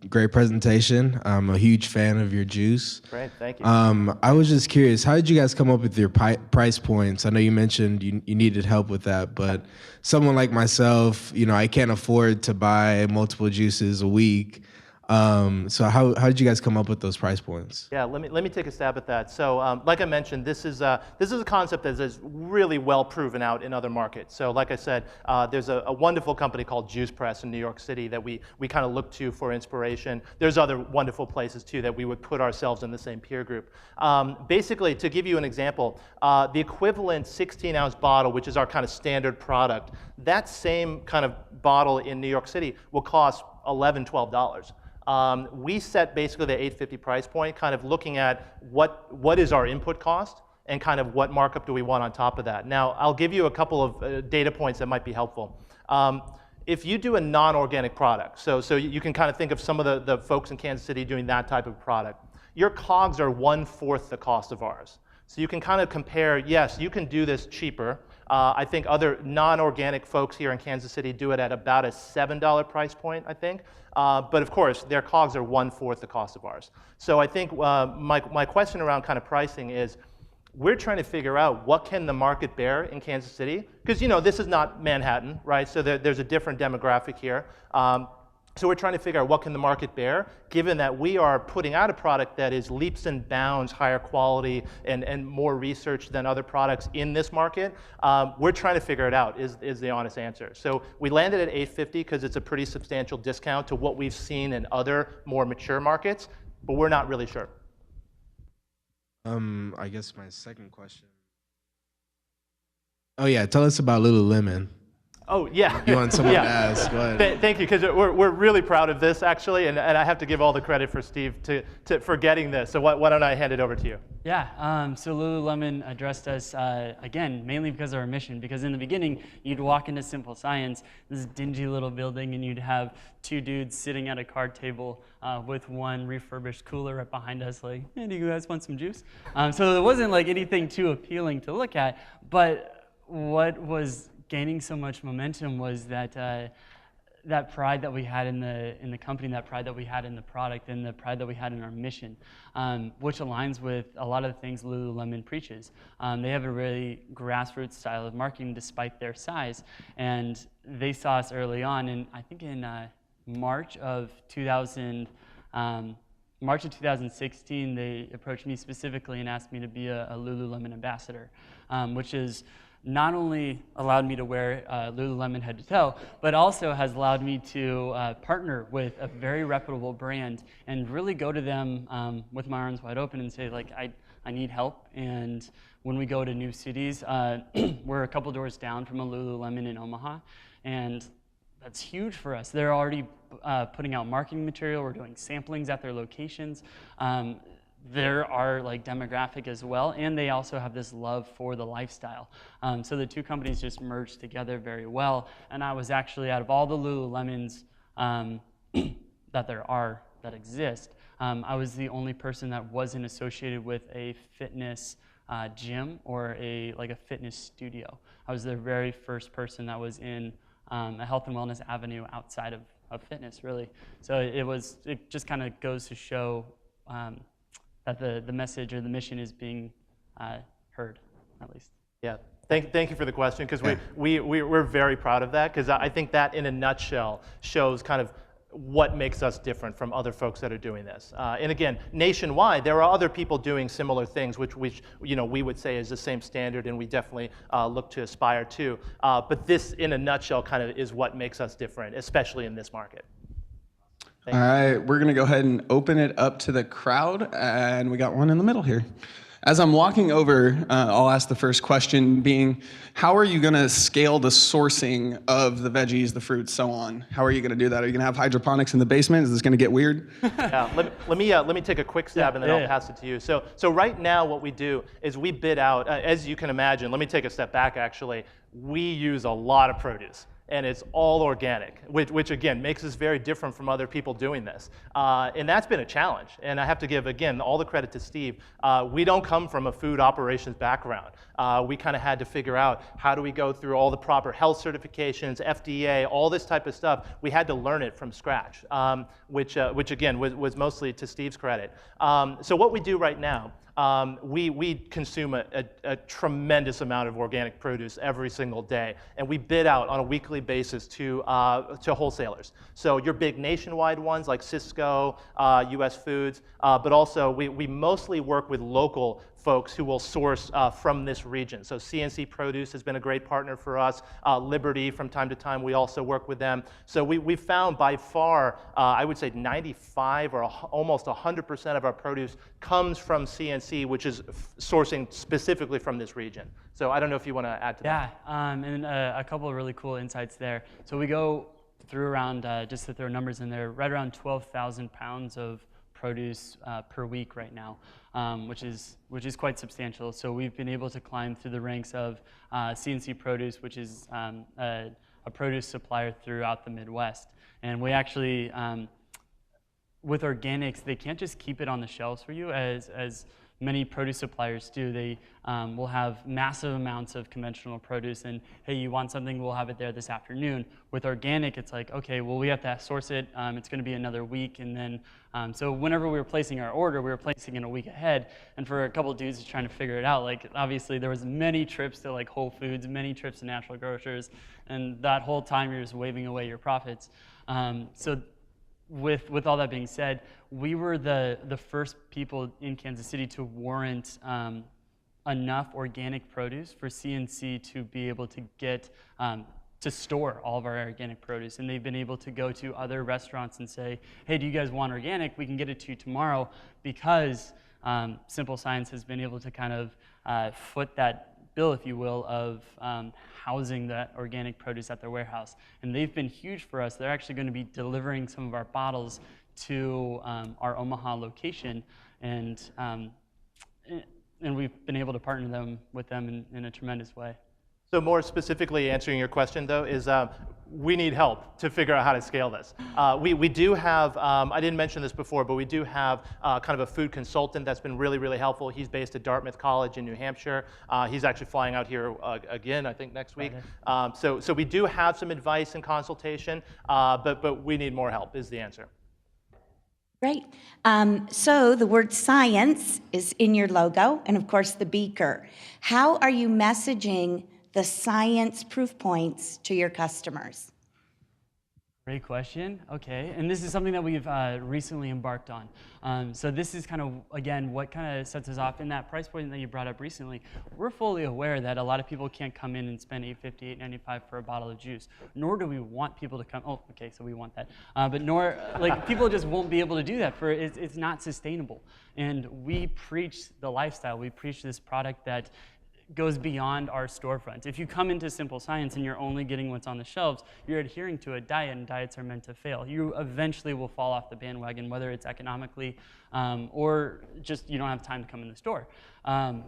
Great presentation. I'm a huge fan of your juice. Great, thank you. I was just curious, how did you guys come up with your price points? I know you mentioned you needed help with that, but someone like myself, you know, I can't afford to buy multiple juices a week. So how did you guys come up with those price points? Yeah, let me take a stab at that. So like I mentioned, this is a concept that is really well proven out in other markets. So like I said, there's a wonderful company called Juice Press in New York City that we kind of look to for inspiration. There's other wonderful places too that we would put ourselves in the same peer group. Basically, to give you an example, the equivalent 16-ounce bottle, which is our kind of standard product, that same kind of bottle in New York City will cost $11, $12. We set basically the $8.50 price point, kind of looking at what is our input cost and kind of what markup do we want on top of that. Now, I'll give you a couple of data points that might be helpful. If you do a non-organic product, so you can kind of think of some of the folks in Kansas City doing that type of product, your COGS are 1/4 the cost of ours. So you can kind of compare, yes, you can do this cheaper. I think other non-organic folks here in Kansas City do it at about a $7 price point, I think. But of course, their COGS are 1/4 the cost of ours. So I think my question around kind of pricing is, we're trying to figure out what can the market bear in Kansas City? Because, you know, this is not Manhattan, right? So there's a different demographic here. So we're trying to figure out what can the market bear, given that we are putting out a product that is leaps and bounds higher quality and more research than other products in this market. We're trying to figure it out is the honest answer. So we landed at $8.50 because it's a pretty substantial discount to what we've seen in other more mature markets, but we're not really sure. I guess my second question. Oh yeah, tell us about Lululemon. Oh, yeah. You want someone to ask? Go ahead. Thank you, because we're really proud of this, actually, and I have to give all the credit for Steve for getting this. So why don't I hand it over to you? Yeah, so Lululemon addressed us, again, mainly because of our mission, because in the beginning, you'd walk into Simple Science, this dingy little building, and you'd have two dudes sitting at a card table with one refurbished cooler right behind us, like, hey, do you guys want some juice? So there wasn't like anything too appealing to look at, but what was gaining so much momentum was that that pride that we had in the company, that pride that we had in the product, and the pride that we had in our mission, which aligns with a lot of the things Lululemon preaches. They have a really grassroots style of marketing despite their size, and they saw us early on, and I think in March of 2016, they approached me specifically and asked me to be a Lululemon ambassador, which is not only allowed me to wear Lululemon head to toe, but also has allowed me to partner with a very reputable brand and really go to them with my arms wide open and say, like, I need help. And when we go to new cities, we're a couple doors down from a Lululemon in Omaha, and that's huge for us. They're already putting out marketing material. We're doing samplings at their locations. They're our like demographic as well, and they also have this love for the lifestyle. So the two companies just merged together very well, and I was actually, out of all the Lululemons that exist, I was the only person that wasn't associated with a fitness gym or a fitness studio. I was the very first person that was in a health and wellness avenue outside of fitness, really. So it just kind of goes to show that the message or the mission is being heard, at least. Yeah, thank you for the question, because we're very proud of that, because I think that in a nutshell shows kind of what makes us different from other folks that are doing this. And again, nationwide, there are other people doing similar things, which we would say is the same standard, and we definitely look to aspire to. But this, in a nutshell, kind of is what makes us different, especially in this market. All right, we're going to go ahead and open it up to the crowd, and we got one in the middle here. As I'm walking over, I'll ask the first question being, how are you going to scale the sourcing of the veggies, the fruits, so on? How are you going to do that? Are you going to have hydroponics in the basement? Is this going to get weird? Yeah, let me take a quick stab, and then I'll pass it to you. So right now what we do is we bid out, as you can imagine, let me take a step back actually, we use a lot of produce. And it's all organic, which again makes us very different from other people doing this. And that's been a challenge. And I have to give, again, all the credit to Steve. We don't come from a food operations background. We kind of had to figure out how do we go through all the proper health certifications, FDA, all this type of stuff. We had to learn it from scratch, which again was mostly to Steve's credit. So what we do right now, we consume a tremendous amount of organic produce every single day, and we bid out on a weekly basis to wholesalers. So your big nationwide ones like Cisco, US Foods, but also we mostly work with local folks who will source from this region. So CNC Produce has been a great partner for us. Liberty, from time to time, we also work with them. So we found by far, I would say 95 or almost 100% of our produce comes from CNC, which is sourcing specifically from this region. So I don't know if you want to add to that. Yeah, and a couple of really cool insights there. So we go through around, just to throw numbers in there, right around 12,000 pounds of produce per week right now, which is quite substantial. So we've been able to climb through the ranks of CNC Produce, which is a produce supplier throughout the Midwest. And we actually, with organics, they can't just keep it on the shelves for you as many produce suppliers do. They will have massive amounts of conventional produce, and hey, you want something, we'll have it there this afternoon. With organic, it's like, okay, well, we have to source it. It's going to be another week, and then so whenever we were placing our order, we were placing it a week ahead. And for a couple of dudes trying to figure it out, like obviously there was many trips to like Whole Foods, many trips to natural grocers, and that whole time you're just waving away your profits. So with all that being said, we were the first people in Kansas City to warrant enough organic produce for CNC to be able to get to store all of our organic produce. And they've been able to go to other restaurants and say, hey, do you guys want organic? We can get it to you tomorrow, because Simple Science has been able to kind of foot that bill, if you will, of housing that organic produce at their warehouse. And they've been huge for us. They're actually going to be delivering some of our bottles to our Omaha location, and we've been able to partner with them in a tremendous way. So more specifically answering your question, though, is we need help to figure out how to scale this. We do have, I didn't mention this before, but we do have kind of a food consultant that's been really, really helpful. He's based at Dartmouth College in New Hampshire. He's actually flying out here again, I think, next week. So we do have some advice and consultation, but we need more help is the answer. Great. So the word science is in your logo, and of course the beaker. How are you messaging the science proof points to your customers? Great question. Okay, and this is something that we've recently embarked on. So this is kind of, again, what kind of sets us off in that price point that you brought up recently. We're fully aware that a lot of people can't come in and spend $8.50, $8.95 for a bottle of juice, nor do we want people to come, oh, okay, so we want that. But nor, like, people just won't be able to do that, it's not sustainable. And we preach the lifestyle. We preach this product that goes beyond our storefront. If you come into Simple Science and you're only getting what's on the shelves, you're adhering to a diet, and diets are meant to fail. You eventually will fall off the bandwagon, whether it's economically or just you don't have time to come in the store.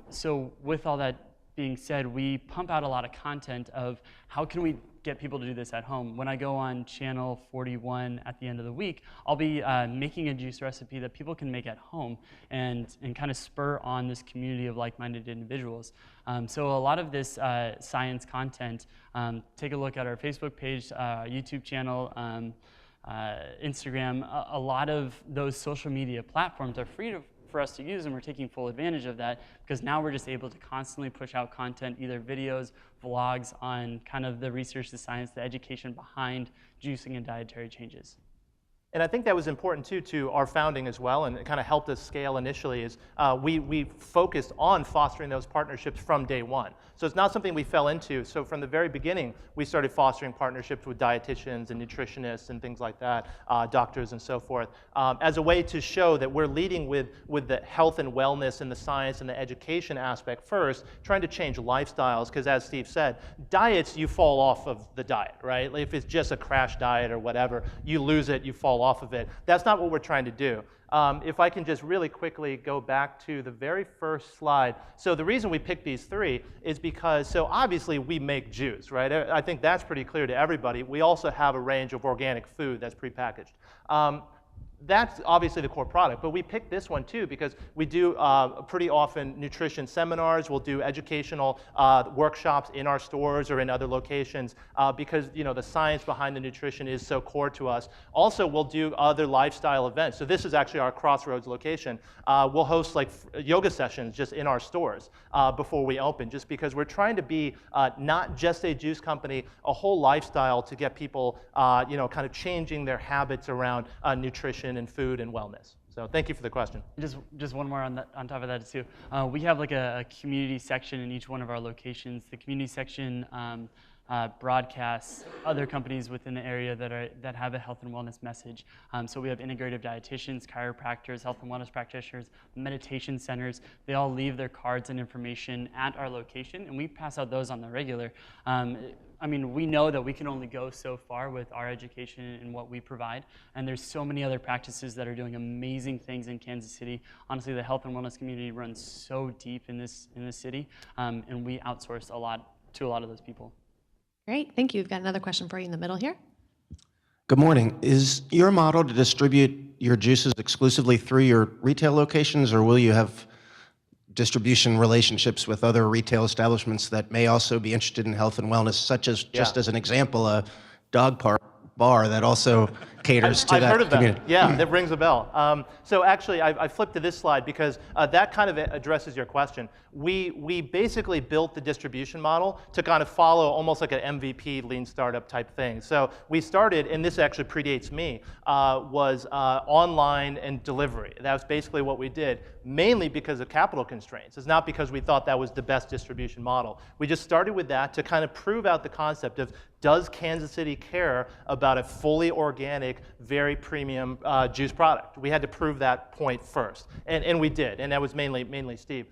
So with all that being said, we pump out a lot of content of how can we get people to do this at home. When I go on channel 41 at the end of the week, I'll be making a juice recipe that people can make at home and kind of spur on this community of like-minded individuals. So a lot of this science content, take a look at our Facebook page, YouTube channel, Instagram. A lot of those social media platforms are free for us to use, and we're taking full advantage of that because now we're just able to constantly push out content, either videos, vlogs on kind of the research, the science, the education behind juicing and dietary changes. And I think that was important too to our founding as well, and it kind of helped us scale initially, is we focused on fostering those partnerships from day one. So it's not something we fell into. So from the very beginning, we started fostering partnerships with dietitians and nutritionists and things like that, doctors and so forth, as a way to show that we're leading with the health and wellness and the science and the education aspect first, trying to change lifestyles, because as Steve said, diets, you fall off of the diet, right? Like if it's just a crash diet or whatever, you lose it, you fall off of it. That's not what we're trying to do. If I can just really quickly go back to the very first slide. So the reason we picked these three is because, so obviously we make juice, right? I think that's pretty clear to everybody. We also have a range of organic food that's prepackaged. That's obviously the core product, but we picked this one too because we do pretty often nutrition seminars. We'll do educational workshops in our stores or in other locations because the science behind the nutrition is so core to us. Also, we'll do other lifestyle events. So this is actually our Crossroads location. We'll host like yoga sessions just in our stores before we open, just because we're trying to be not just a juice company, a whole lifestyle to get people kind of changing their habits around nutrition and food and wellness. So thank you for the question. Just one more on top of that too. We have like a community section in each one of our locations. The community section broadcasts other companies within the area that have a health and wellness message. So we have integrative dietitians, chiropractors, health and wellness practitioners, meditation centers. They all leave their cards and information at our location, and we pass out those on the regular. I mean, we know that we can only go so far with our education and what we provide, and there's so many other practices that are doing amazing things in Kansas City. Honestly, the health and wellness community runs so deep in this city, and we outsource a lot to a lot of those people. Great, thank you. We've got another question for you in the middle here. Good morning. Is your model to distribute your juices exclusively through your retail locations, or will you have distribution relationships with other retail establishments that may also be interested in health and wellness, such as, just as an example, a dog park bar that also caters to I've that heard of that. community. Yeah, that rings a bell. So actually, I flipped to this slide because that kind of addresses your question. We basically built the distribution model to kind of follow almost like an MVP lean startup type thing. So we started, and this actually predates me, was online and delivery. That was basically what we did, mainly because of capital constraints. It's not because we thought that was the best distribution model. We just started with that to kind of prove out the concept of, does Kansas City care about a fully organic, very premium juice product? We had to prove that point first, and we did, and that was mainly Steve.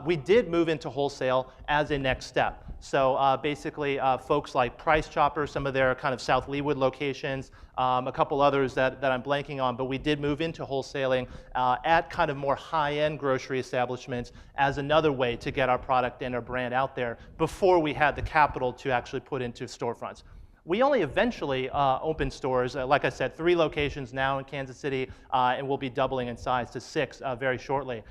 We did move into wholesale as a next step. So basically, folks like Price Chopper, some of their kind of South Leawood locations, a couple others that I'm blanking on, but we did move into wholesaling at kind of more high-end grocery establishments as another way to get our product and our brand out there before we had the capital to actually put into storefronts. We only eventually opened stores, like I said, 3 locations now in Kansas City, and we'll be doubling in size to 6 very shortly.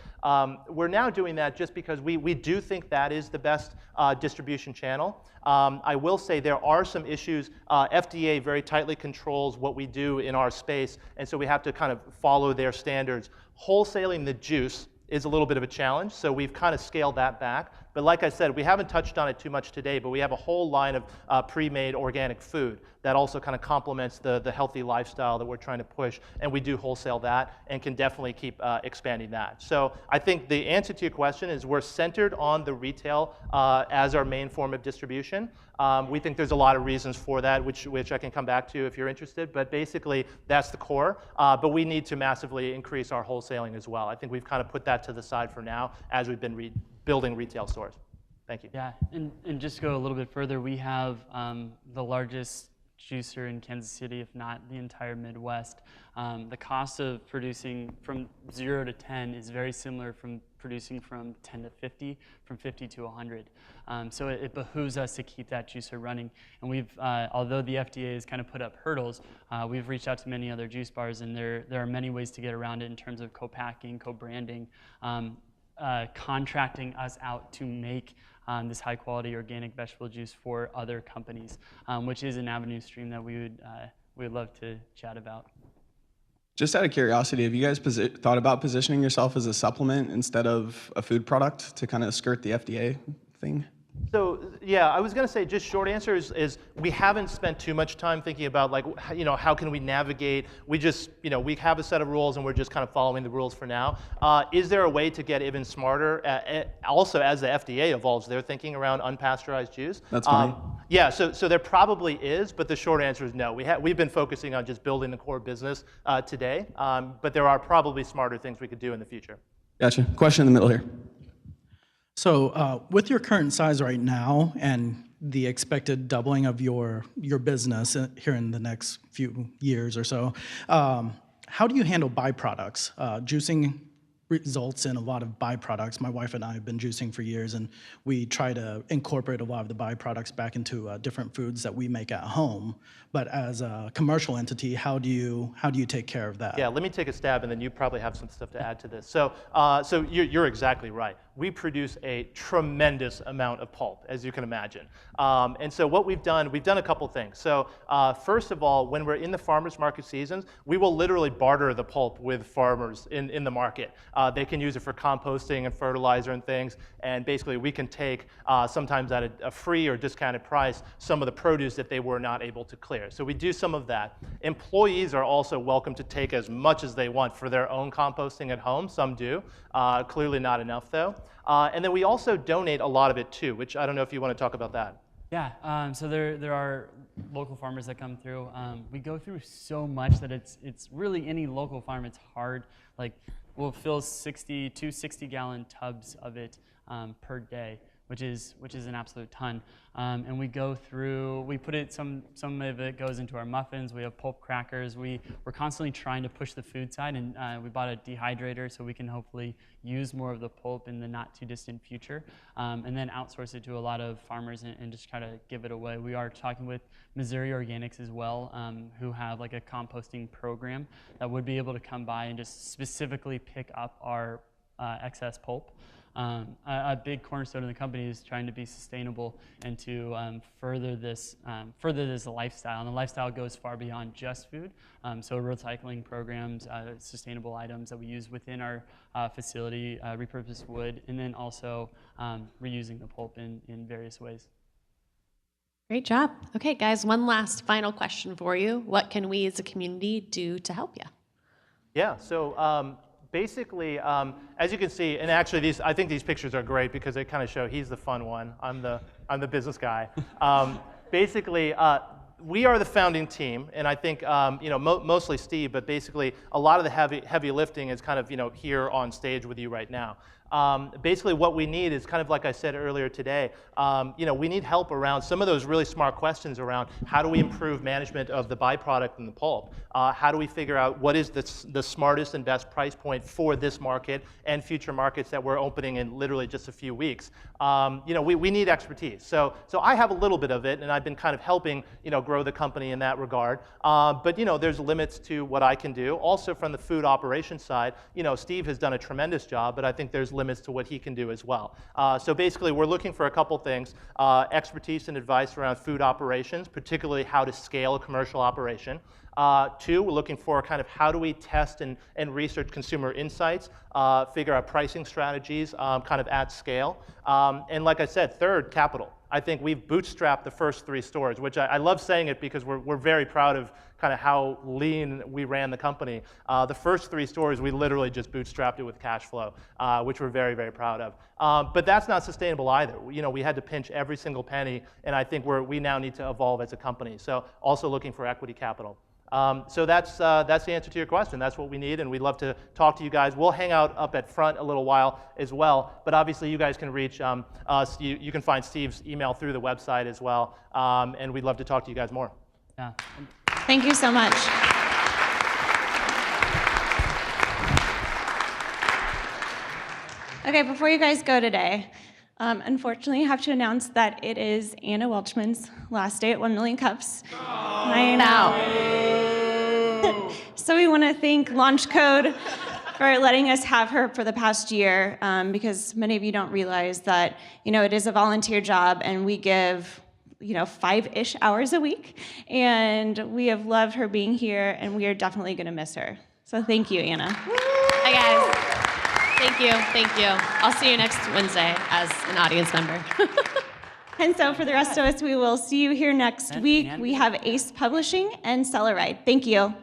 We're now doing that just because we do think that is the best distribution channel. I will say there are some issues. FDA very tightly controls what we do in our space, and so we have to kind of follow their standards. Wholesaling the juice is a little bit of a challenge, so we've kind of scaled that back. But like I said, we haven't touched on it too much today, but we have a whole line of pre-made organic food that also kind of complements the healthy lifestyle that we're trying to push, and we do wholesale that and can definitely keep expanding that. So I think the answer to your question is we're centered on the retail as our main form of distribution. We think there's a lot of reasons for that, which I can come back to if you're interested, but basically that's the core. But we need to massively increase our wholesaling as well. I think we've kind of put that to the side for now as we've been building retail stores. Thank you. Yeah, and just to go a little bit further, we have the largest juicer in Kansas City, if not the entire Midwest. The cost of producing from 0 to 10 is very similar from producing from 10 to 50, from 50 to 100. So it behooves us to keep that juicer running. And we've, although the FDA has kind of put up hurdles, we've reached out to many other juice bars, and there are many ways to get around it in terms of co-packing, co-branding, contracting us out to make this high-quality organic vegetable juice for other companies, which is an avenue stream that we would love to chat about. Just out of curiosity, have you guys thought about positioning yourself as a supplement instead of a food product to kind of skirt the FDA thing? So yeah, I was going to say just short answer is we haven't spent too much time thinking about like, you know, how can we navigate? We just, you know, we have a set of rules and we're just kind of following the rules for now. Is there a way to get even smarter? Also, as the FDA evolves their thinking around unpasteurized juice. That's fine. Yeah, so there probably is, but the short answer is no. We've been focusing on just building the core business today, but there are probably smarter things we could do in the future. Gotcha. Question in the middle here. So with your current size right now and the expected doubling of your business here in the next few years or so, how do you handle byproducts? Juicing results in a lot of byproducts. My wife and I have been juicing for years, and we try to incorporate a lot of the byproducts back into different foods that we make at home. But as a commercial entity, how do you take care of that? Yeah, let me take a stab, and then you probably have some stuff to add to this. So, you're exactly right. We produce a tremendous amount of pulp, as you can imagine. And so what we've done a couple things. So first of all, when we're in the farmers market seasons, we will literally barter the pulp with farmers in the market. They can use it for composting and fertilizer and things, and basically we can take, sometimes at a free or discounted price, some of the produce that they were not able to clear. So we do some of that. Employees are also welcome to take as much as they want for their own composting at home. Some do. Clearly not enough, though. And then we also donate a lot of it, too, which I don't know if you want to talk about that. Yeah, so there are local farmers that come through. We go through so much that it's really any local farm, it's hard. Like, we'll fill 60-gallon tubs of it per day, which is an absolute ton. And we go through, we put it, some of it goes into our muffins. We have pulp crackers. We're constantly trying to push the food side, and we bought a dehydrator so we can hopefully use more of the pulp in the not too distant future, and then outsource it to a lot of farmers and just try to give it away. We are talking with Missouri Organics as well, who have like a composting program that would be able to come by and just specifically pick up our excess pulp. A big cornerstone of the company is trying to be sustainable and to further this lifestyle. And the lifestyle goes far beyond just food. So recycling programs, sustainable items that we use within our facility, repurposed wood, and then also reusing the pulp in various ways. Great job. Okay, guys, one last final question for you. What can we as a community do to help you? Yeah, so basically, as you can see, and actually I think these pictures are great because they kind of show he's the fun one. I'm the business guy. Basically, we are the founding team, and I think mostly Steve, but basically a lot of the heavy lifting is kind of here on stage with you right now. Basically what we need is kind of like I said earlier today, we need help around some of those really smart questions around how do we improve management of the byproduct and the pulp? How do we figure out what is the smartest and best price point for this market and future markets that we're opening in literally just a few weeks? We need expertise. So I have a little bit of it, and I've been kind of helping grow the company in that regard. But there's limits to what I can do. Also from the food operations side, Steve has done a tremendous job, but I think there's limits to what he can do as well. So basically, we're looking for a couple things: expertise and advice around food operations, particularly how to scale a commercial operation. Two, we're looking for kind of how do we test and research consumer insights, figure out pricing strategies kind of at scale. And like I said, third, capital. I think we've bootstrapped the first 3 stores, which I love saying it because we're very proud of kind of how lean we ran the company. The first 3 stores, we literally just bootstrapped it with cash flow, which we're very, very proud of. But that's not sustainable either. We had to pinch every single penny, and I think we now need to evolve as a company. So also looking for equity capital. So that's the answer to your question. That's what we need, and we'd love to talk to you guys. We'll hang out up at front a little while as well, but obviously you guys can reach us. You can find Steve's email through the website as well, and we'd love to talk to you guys more. Yeah. Thank you so much. Okay, before you guys go today, unfortunately, I have to announce that it is Anna Welchman's last day at 1 Million Cups. I know. So we want to thank Launch Code for letting us have her for the past year, because many of you don't realize that, it is a volunteer job, and we give 5-ish hours a week, and we have loved her being here, and we are definitely going to miss her. So thank you, Anna. Hi, guys. Thank you. I'll see you next Wednesday as an audience member. And so for the rest of us, we will see you here next week. We have Ace Publishing and Cellaride. Thank you.